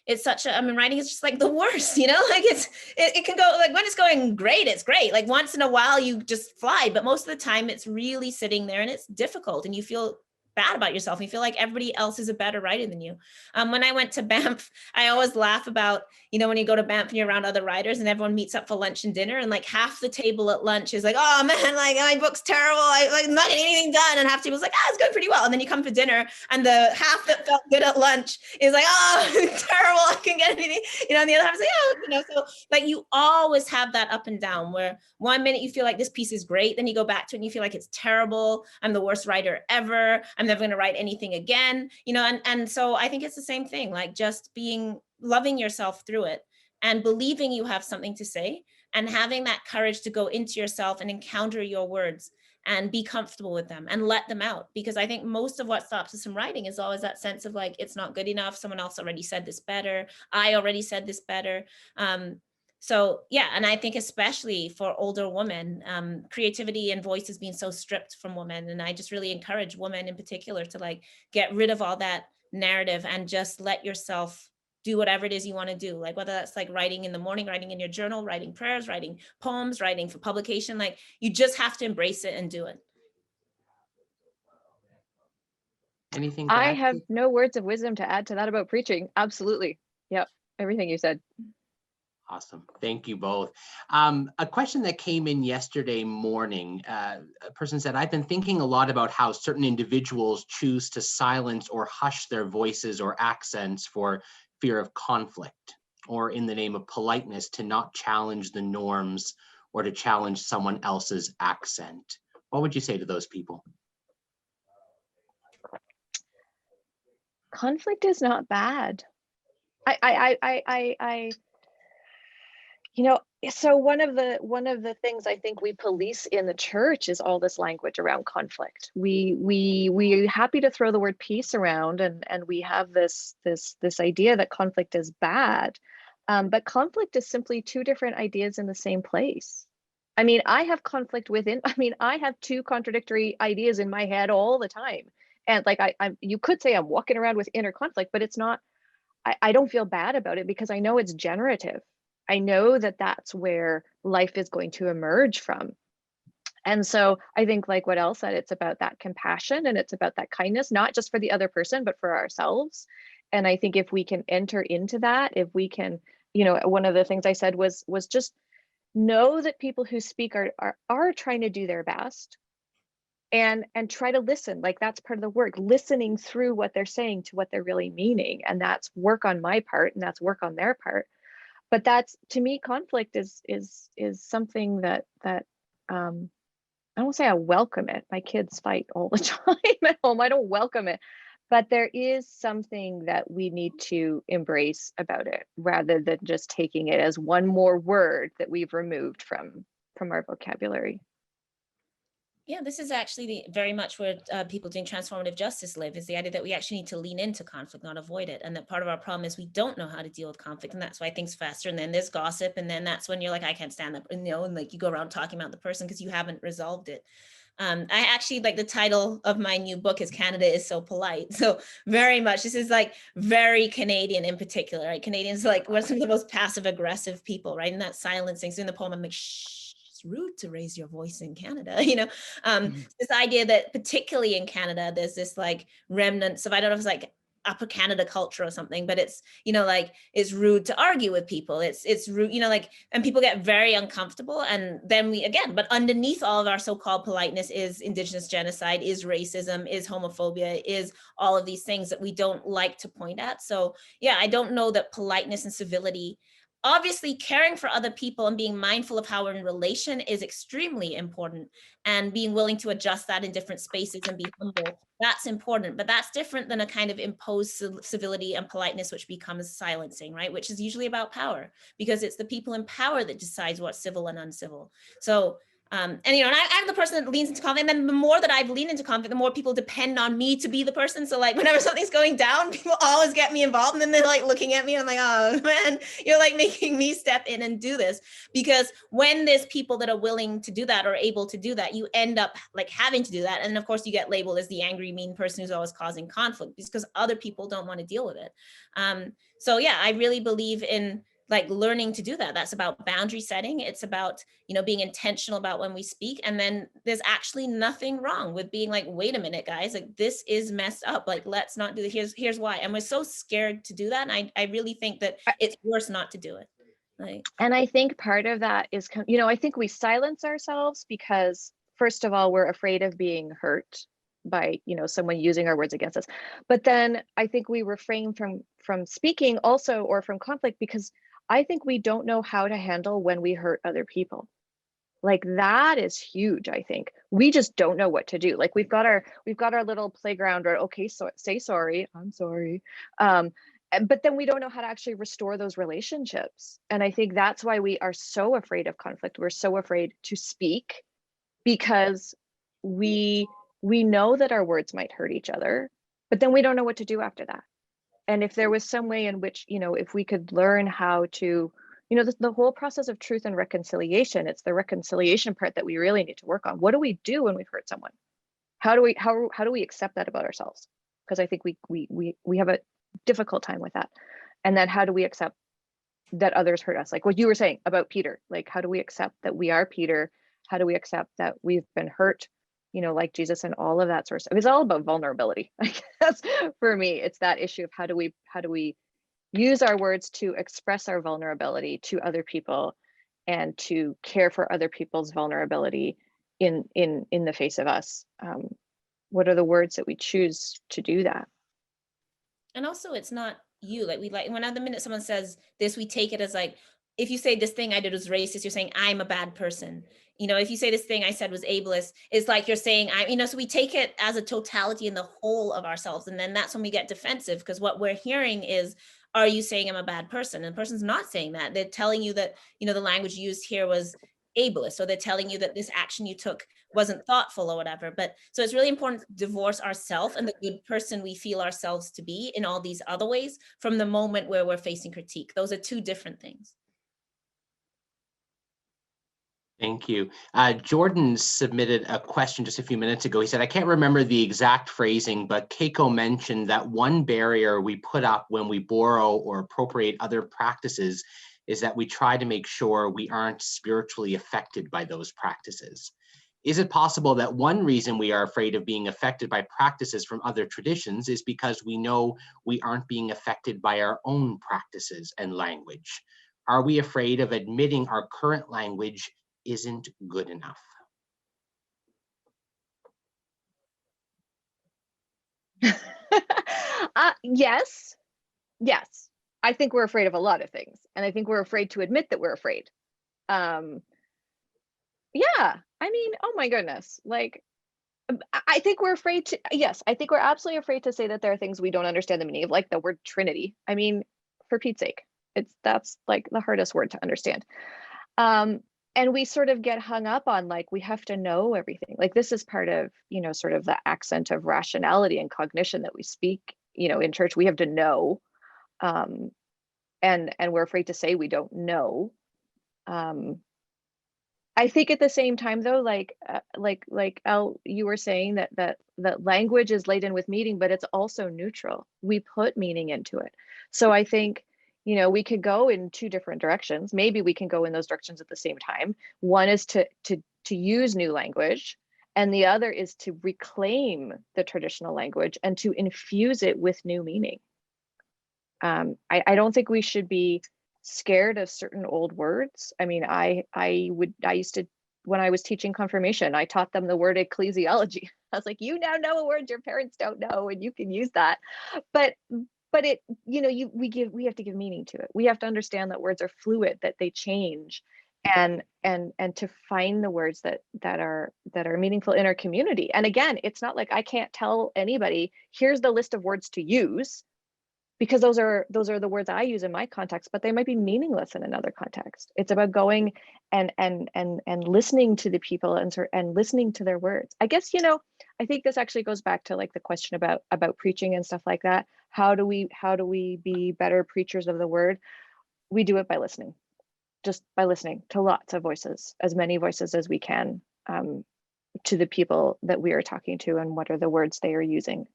It's writing is just the worst, it can go, when it's going great, it's great. Once in a while you just fly, but most of the time it's really sitting there and it's difficult, and you feel bad about yourself. You feel like everybody else is a better writer than you. When I went to Banff, I always laugh about, you know, when you go to Banff and you're around other writers and everyone meets up for lunch and dinner, and like half the table at lunch is like, oh man, like my book's terrible. I'm not getting anything done. And half the table's like, it's going pretty well. And then you come for dinner and the half that felt good at lunch is like, oh, terrible. I can't get anything. You know, and the other half is like, oh, you know, so like you always have that up and down where one minute you feel like this piece is great. Then you go back to it and you feel like it's terrible. I'm the worst writer ever. I'm never going to write anything again, you know, and so I think it's the same thing, like just loving yourself through it and believing you have something to say and having that courage to go into yourself and encounter your words and be comfortable with them and let them out. Because I think most of what stops us from writing is always that sense of like, it's not good enough. Someone else already said this better. I already said this better. So yeah, and I think especially for older women, creativity and voice has been so stripped from women. And I just really encourage women in particular to like get rid of all that narrative and just let yourself do whatever it is you want to do. Like whether that's like writing in the morning, writing in your journal, writing prayers, writing poems, writing for publication, like you just have to embrace it and do it. Anything? I have no words of wisdom to add to that about preaching. Absolutely. Yep. Everything you said. Awesome. Thank you both. A question that came in yesterday morning, a person said, I've been thinking a lot about how certain individuals choose to silence or hush their voices or accents for fear of conflict, or in the name of politeness to not challenge the norms or to challenge someone else's accent. What would you say to those people? Conflict is not bad. You know, so one of the things I think we police in the church is all this language around conflict. We're happy to throw the word peace around, and we have this idea that conflict is bad, but conflict is simply two different ideas in the same place. I mean, I have conflict within. I mean, I have two contradictory ideas in my head all the time, and like you could say I'm walking around with inner conflict, but it's not. I don't feel bad about it because I know it's generative. I know that that's where life is going to emerge from. And so I think like what Elle said, it's about that compassion and it's about that kindness, not just for the other person, but for ourselves. And I think if we can enter into that, if we can, you know, one of the things I said was just know that people who speak are trying to do their best and try to listen. Like that's part of the work, listening through what they're saying to what they're really meaning. And that's work on my part and that's work on their part. But that's, to me, conflict is something that I don't say I welcome it. My kids fight all the time at home. I don't welcome it, but there is something that we need to embrace about it rather than just taking it as one more word that we've removed from our vocabulary. Yeah, this is actually very much where people doing transformative justice live, is the idea that we actually need to lean into conflict, not avoid it. And that part of our problem is we don't know how to deal with conflict. And that's why things fester. And then there's gossip. And then that's when you're like, I can't stand that. And, you know, and like you go around talking about the person because you haven't resolved it. I actually like the title of my new book is Canada is So Polite. So very much, this is like very Canadian in particular, right? Canadians like we're some of the most passive aggressive people, right? And that silencing. So in the poem, I'm like, shh. Rude to raise your voice in Canada, you know, this idea that particularly in Canada, there's this like remnants of, I don't know if it's like upper Canada culture or something, but it's, you know, like it's rude to argue with people. It's rude, you know, like, and people get very uncomfortable. And then but underneath all of our so-called politeness is Indigenous genocide, is racism, is homophobia, is all of these things that we don't like to point at. So yeah, I don't know that politeness and civility, obviously caring for other people and being mindful of how we're in relation is extremely important, and being willing to adjust that in different spaces and be humble, that's important. But that's different than a kind of imposed civility and politeness, which becomes silencing, right? Which is usually about power, because it's the people in power that decides what's civil and uncivil. So and you know, and I'm the person that leans into conflict, and then the more that I've leaned into conflict, the more people depend on me to be the person. So like whenever something's going down, people always get me involved, and then they're like looking at me and I'm like, oh man, you're like making me step in and do this. Because when there's people that are willing to do that or able to do that, you end up like having to do that. And of course you get labeled as the angry, mean person who's always causing conflict because other people don't want to deal with it. So yeah, I really believe in like learning to do that. That's about boundary setting. It's about, you know, being intentional about when we speak. And then there's actually nothing wrong with being like, wait a minute, guys, like this is messed up. Like, let's not do it. Here's why. And we're so scared to do that. And I really think that it's worse not to do it. Like, and I think part of that is, you know, I think we silence ourselves because, first of all, we're afraid of being hurt by, you know, someone using our words against us. But then I think we refrain from speaking also, or from conflict, because I think we don't know how to handle when we hurt other people. Like that is huge. I think we just don't know what to do. Like we've got our little playground, or okay, so say sorry, I'm sorry. But then we don't know how to actually restore those relationships. And I think that's why we are so afraid of conflict. We're so afraid to speak, because we know that our words might hurt each other, but then we don't know what to do after that. And if there was some way in which, you know, if we could learn how to, you know, the whole process of truth and reconciliation, it's the reconciliation part that we really need to work on. What do we do when we've hurt someone? How do we accept that about ourselves? Because I think we have a difficult time with that. And then how do we accept that others hurt us? Like what you were saying about Peter, like how do we accept that we are Peter? How do we accept that we've been hurt, you know, like Jesus, and all of that sort of stuff? It's all about vulnerability. I guess for me, it's that issue of how do we use our words to express our vulnerability to other people and to care for other people's vulnerability in the face of us. What are the words that we choose to do that? and also it's not you, like when at the minute someone says this, we take it as like, if you say this thing I did was racist, you're saying I'm a bad person. You know, if you say this thing I said was ableist, it's like you're saying I'm, you know, so we take it as a totality in the whole of ourselves. And then that's when we get defensive, because what we're hearing is, are you saying I'm a bad person? And the person's not saying that. They're telling you that, you know, the language used here was ableist, or they're telling you that this action you took wasn't thoughtful or whatever. But so it's really important to divorce ourselves and the good person we feel ourselves to be in all these other ways from the moment where we're facing critique. Those are two different things. Thank you. Jordan submitted a question just a few minutes ago. He said, I can't remember the exact phrasing, but Kayko mentioned that one barrier we put up when we borrow or appropriate other practices is that we try to make sure we aren't spiritually affected by those practices. Is it possible that one reason we are afraid of being affected by practices from other traditions is because we know we aren't being affected by our own practices and language? Are we afraid of admitting our current language isn't good enough? Yes. I think we're afraid of a lot of things, and I think we're afraid to admit that we're afraid. Yeah, I mean, oh my goodness, like I think we're afraid to, yes, I think we're absolutely afraid to say that there are things we don't understand the meaning of, like the word Trinity. I mean, for Pete's sake, that's like the hardest word to understand. And we sort of get hung up on, like, we have to know everything. Like this is part of, you know, sort of the accent of rationality and cognition that we speak, you know, in church. We have to know, and we're afraid to say we don't know. I think at the same time, though, like Al, you were saying that language is laden with meaning, but it's also neutral. We put meaning into it. So I think, you know, we could go in two different directions. Maybe we can go in those directions at the same time. One is to use new language, and the other is to reclaim the traditional language and to infuse it with new meaning. I don't think we should be scared of certain old words. I mean, I used to, when I was teaching confirmation, I taught them the word ecclesiology. I was like, you now know a word your parents don't know, and you can use that. But it, you know, we have to give meaning to it. We have to understand that words are fluid, that they change, and to find the words that are meaningful in our community. And again, it's not like I can't tell anybody, here's the list of words to use, because those are the words I use in my context, but they might be meaningless in another context. It's about going and listening to the people and listening to their words. I guess, you know, I think this actually goes back to like the question about preaching and stuff like that. How do we be better preachers of the word? We do it by listening, just by listening to lots of voices, as many voices as we can, to the people that we are talking to, and what are the words they are using.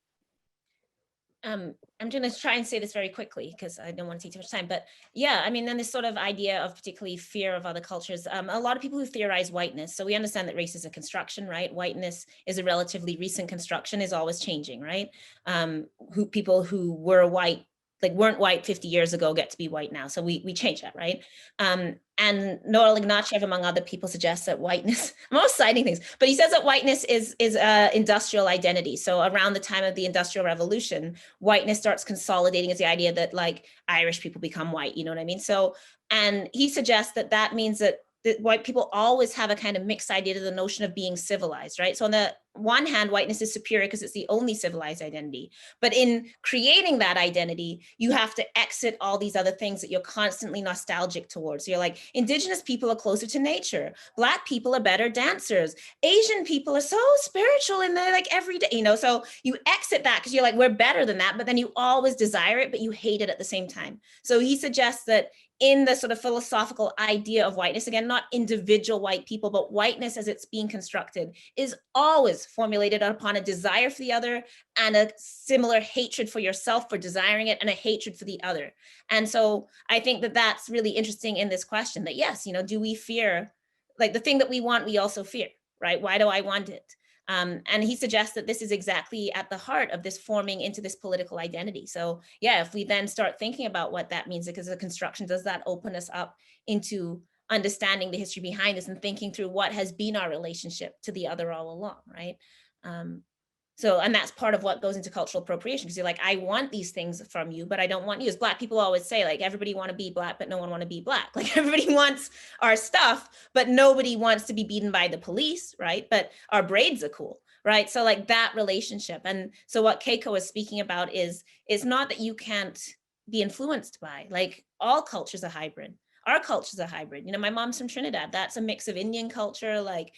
I'm going to try and say this very quickly because I don't want to take too much time, but yeah, I mean, then this sort of idea of particularly fear of other cultures, a lot of people who theorize whiteness. So we understand that race is a construction, right? Whiteness is a relatively recent construction, is always changing, right? People who were white, like weren't white 50 years ago, get to be white now. So we change that, right? And Noel Ignatieff, among other people, suggests that whiteness, I'm always citing things, but he says that whiteness is industrial identity. So around the time of the Industrial Revolution, whiteness starts consolidating as the idea that like Irish people become white, you know what I mean? So, and he suggests that that means that white people always have a kind of mixed idea to the notion of being civilized, right? So on the one hand, whiteness is superior because it's the only civilized identity. But in creating that identity, you have to exit all these other things that you're constantly nostalgic towards. So you're like, Indigenous people are closer to nature. Black people are better dancers. Asian people are so spiritual and they're like every day, you know? So you exit that because you're like, we're better than that, but then you always desire it, but you hate it at the same time. So he suggests that in the sort of philosophical idea of whiteness, again, not individual white people, but whiteness as it's being constructed is always formulated upon a desire for the other and a similar hatred for yourself for desiring it and a hatred for the other. And so I think that that's really interesting in this question that yes, you know, do we fear, like the thing that we want, we also fear, right? Why do I want it? And he suggests that this is exactly at the heart of this forming into this political identity. So yeah, if we then start thinking about what that means, because the construction, does that open us up into understanding the history behind this and thinking through what has been our relationship to the other all along, right? So, and that's part of what goes into cultural appropriation, because you're like, I want these things from you, but I don't want you. As Black people always say, like, everybody want to be Black, but no one want to be Black. Like everybody wants our stuff, but nobody wants to be beaten by the police, right? But our braids are cool, right? So like that relationship. And so what Kayko is speaking about is, it's not that you can't be influenced by, like all cultures are hybrid. Our culture's a hybrid. You know, my mom's from Trinidad. That's a mix of Indian culture, like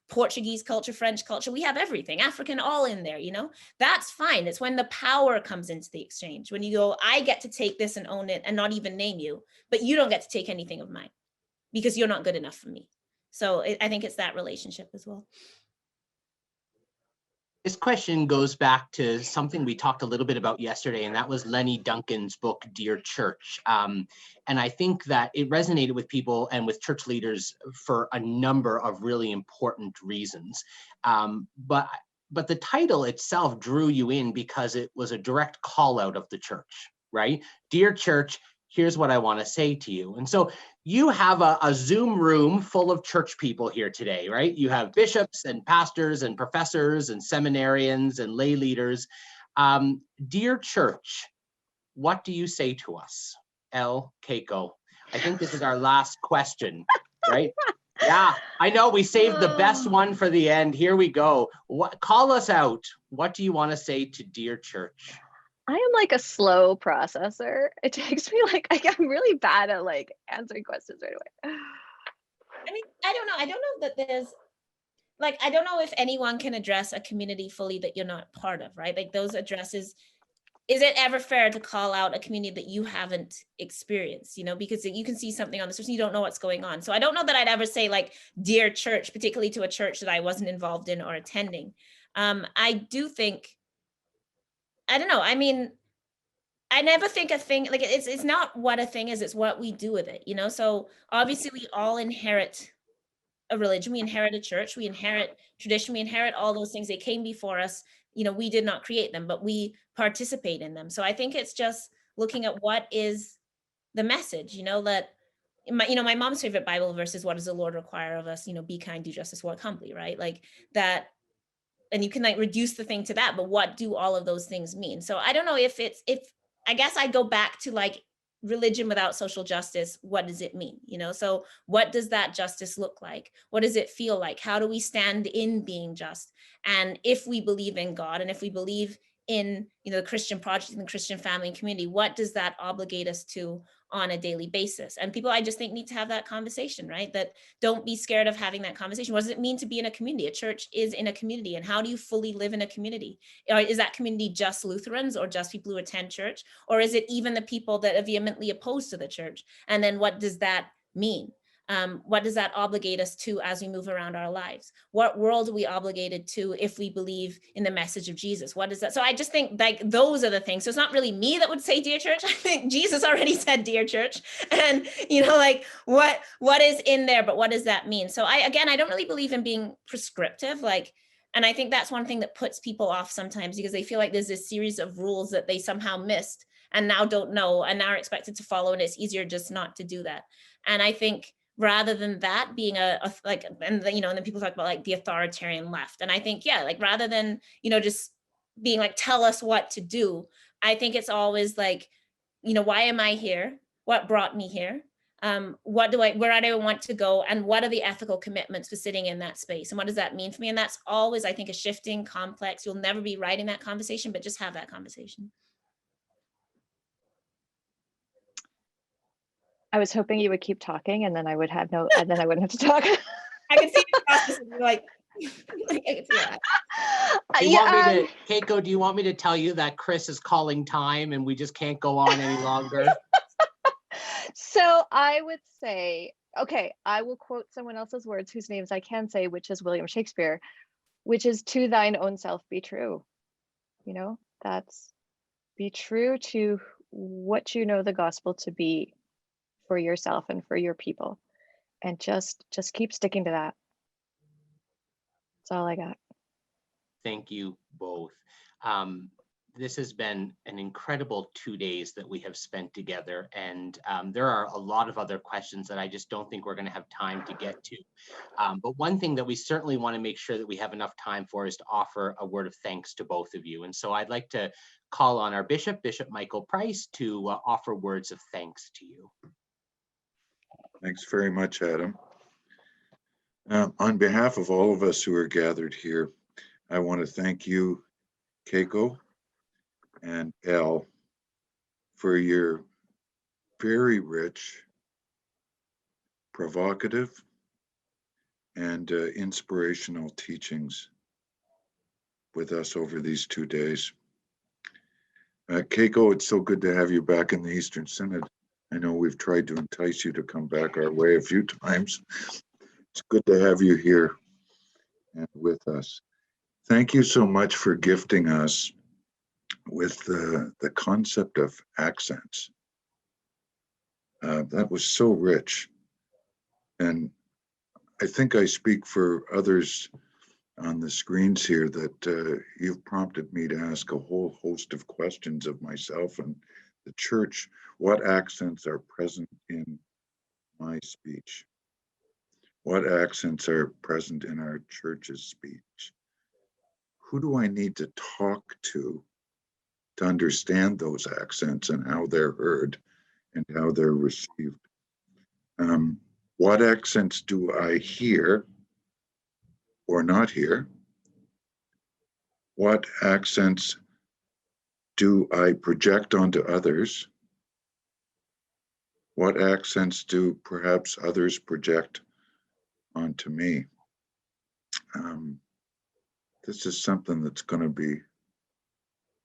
Portuguese culture, French culture, we have everything, African, all in there, you know, that's fine. It's when the power comes into the exchange, when you go, I get to take this and own it and not even name you, but you don't get to take anything of mine because you're not good enough for me. So I think it's that relationship as well. This question goes back to something we talked a little bit about yesterday, and that was Lenny Duncan's book, Dear Church. And I think that it resonated with people and with church leaders for a number of really important reasons. But the title itself drew you in because it was a direct call out of the church, right? Dear Church, here's what I want to say to you. And so you have a Zoom room full of church people here today, right? You have bishops and pastors and professors and seminarians and lay leaders. Dear church, what do you say to us? Kayko. I think this is our last question, right? Yeah, I know we saved the best one for the end. Here we go. Call us out. What do you want to say to Dear Church? I am like a slow processor. It takes me like, I'm really bad at like answering questions right away. I mean, I don't know. I don't know that there's like, I don't know if anyone can address a community fully that you're not part of, right? Like those addresses, is it ever fair to call out a community that you haven't experienced, you know, because you can see something on the surface, you don't know what's going on. So I don't know that I'd ever say like, dear church, particularly to a church that I wasn't involved in or attending. I do think, I don't know. I mean, I never think a thing like it's not what a thing is, it's what we do with it, you know? So obviously we all inherit a religion, we inherit a church, we inherit tradition, we inherit all those things. They came before us, you know, we did not create them, but we participate in them. So I think it's just looking at what is the message, you know, that my mom's favorite Bible verse is, what does the Lord require of us? You know, be kind, do justice, walk humbly, right? Like that. And you can like reduce the thing to that, but what do all of those things mean? So I don't know if I guess I go back to like religion without social justice. What does it mean? You know, so what does that justice look like? What does it feel like? How do we stand in being just? And if we believe in God and if we believe in, you know, the Christian project and the Christian family and community, what does that obligate us to on a daily basis? And people, I just think, need to have that conversation, right? That don't be scared of having that conversation. What does it mean to be in a community? A church is in a community, and how do you fully live in a community? Or is that community just Lutherans or just people who attend church? Or is it even the people that are vehemently opposed to the church? And then what does that mean? What does that obligate us to as we move around our lives? What world are we obligated to if we believe in the message of Jesus? What is that? So I just think like those are the things. So it's not really me that would say dear church. I think Jesus already said dear church. And like what is in there, but what does that mean? So I don't really believe in being prescriptive. And I think that's one thing that puts people off sometimes, because they feel like there's this series of rules that they somehow missed and now don't know and now are expected to follow, and it's easier just not to do that. And I think rather than that being and then people talk about like the authoritarian left. And I think, rather than, just being like, tell us what to do, I think it's always like, why am I here? What brought me here? Where do I want to go? And what are the ethical commitments for sitting in that space? And what does that mean for me? And that's always, I think, a shifting, complex, you'll never be right in that conversation, but just have that conversation. I was hoping you would keep talking, and then I would have and then I wouldn't have to talk. I can see the process and be like, I can see that. Kayko, do you want me to tell you that Chris is calling time and we just can't go on any longer? So I would say, okay, I will quote someone else's words whose names I can say, which is William Shakespeare, which is to thine own self be true. That's be true to what you know the gospel to be for yourself and for your people. And just keep sticking to that. That's all I got. Thank you both. This has been an incredible 2 days that we have spent together, and there are a lot of other questions that I just don't think we're going to have time to get to. But one thing that we certainly want to make sure that we have enough time for is to offer a word of thanks to both of you. And so I'd like to call on our Bishop Michael Price, to offer words of thanks to you. Thanks very much, Adam. On behalf of all of us who are gathered here, I want to thank you, Kayko and Elle, for your very rich, provocative, and inspirational teachings with us over these 2 days. Kayko, it's so good to have you back in the Eastern Synod. I know we've tried to entice you to come back our way a few times. It's good to have you here and with us. Thank you so much for gifting us with the concept of accents. That was so rich. And I think I speak for others on the screens here that you've prompted me to ask a whole host of questions of myself and the church. What accents are present in my speech? What accents are present in our church's speech? Who do I need to talk to understand those accents and how they're heard and how they're received? What accents do I hear or not hear? What accents do I project onto others? What accents do perhaps others project onto me? This is something that's going to be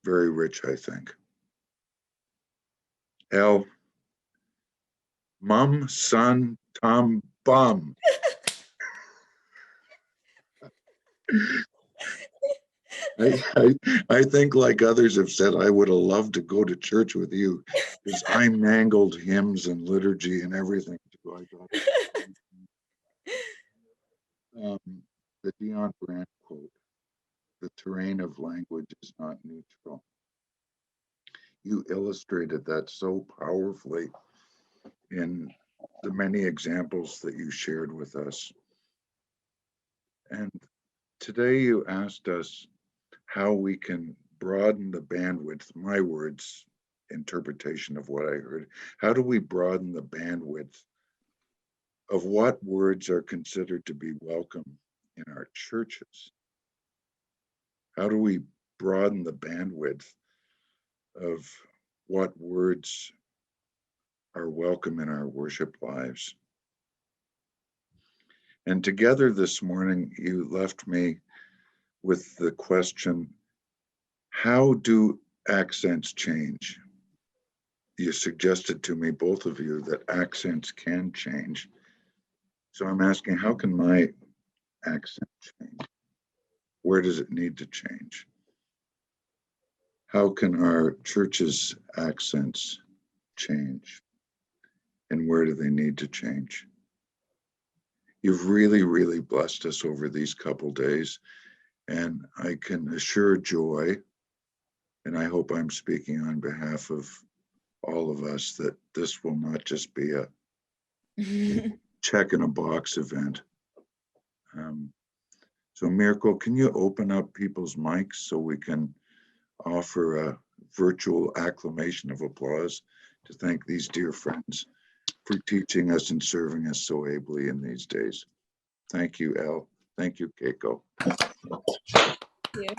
very rich, I think. Elle, mum, son, tom, bum. I think, like others have said, I would have loved to go to church with you, because I mangled hymns and liturgy and everything. The Dion Brandt quote, "The terrain of language is not neutral." You illustrated that so powerfully in the many examples that you shared with us. And today you asked us how we can broaden the bandwidth, my words, interpretation of what I heard. How do we broaden the bandwidth of what words are considered to be welcome in our churches? How do we broaden the bandwidth of what words are welcome in our worship lives? And together this morning, you left me with the question, how do accents change? You suggested to me, both of you, that accents can change. So I'm asking, how can my accent change? Where does it need to change? How can our church's accents change? And where do they need to change? You've really, really blessed us over these couple days. And I can assure Joy, and I hope I'm speaking on behalf of all of us, that this will not just be a check in a box event. So Miracle, can you open up people's mics so we can offer a virtual acclamation of applause to thank these dear friends for teaching us and serving us so ably in these days. Thank you, Elle. Thank you, Kayko. Yeah.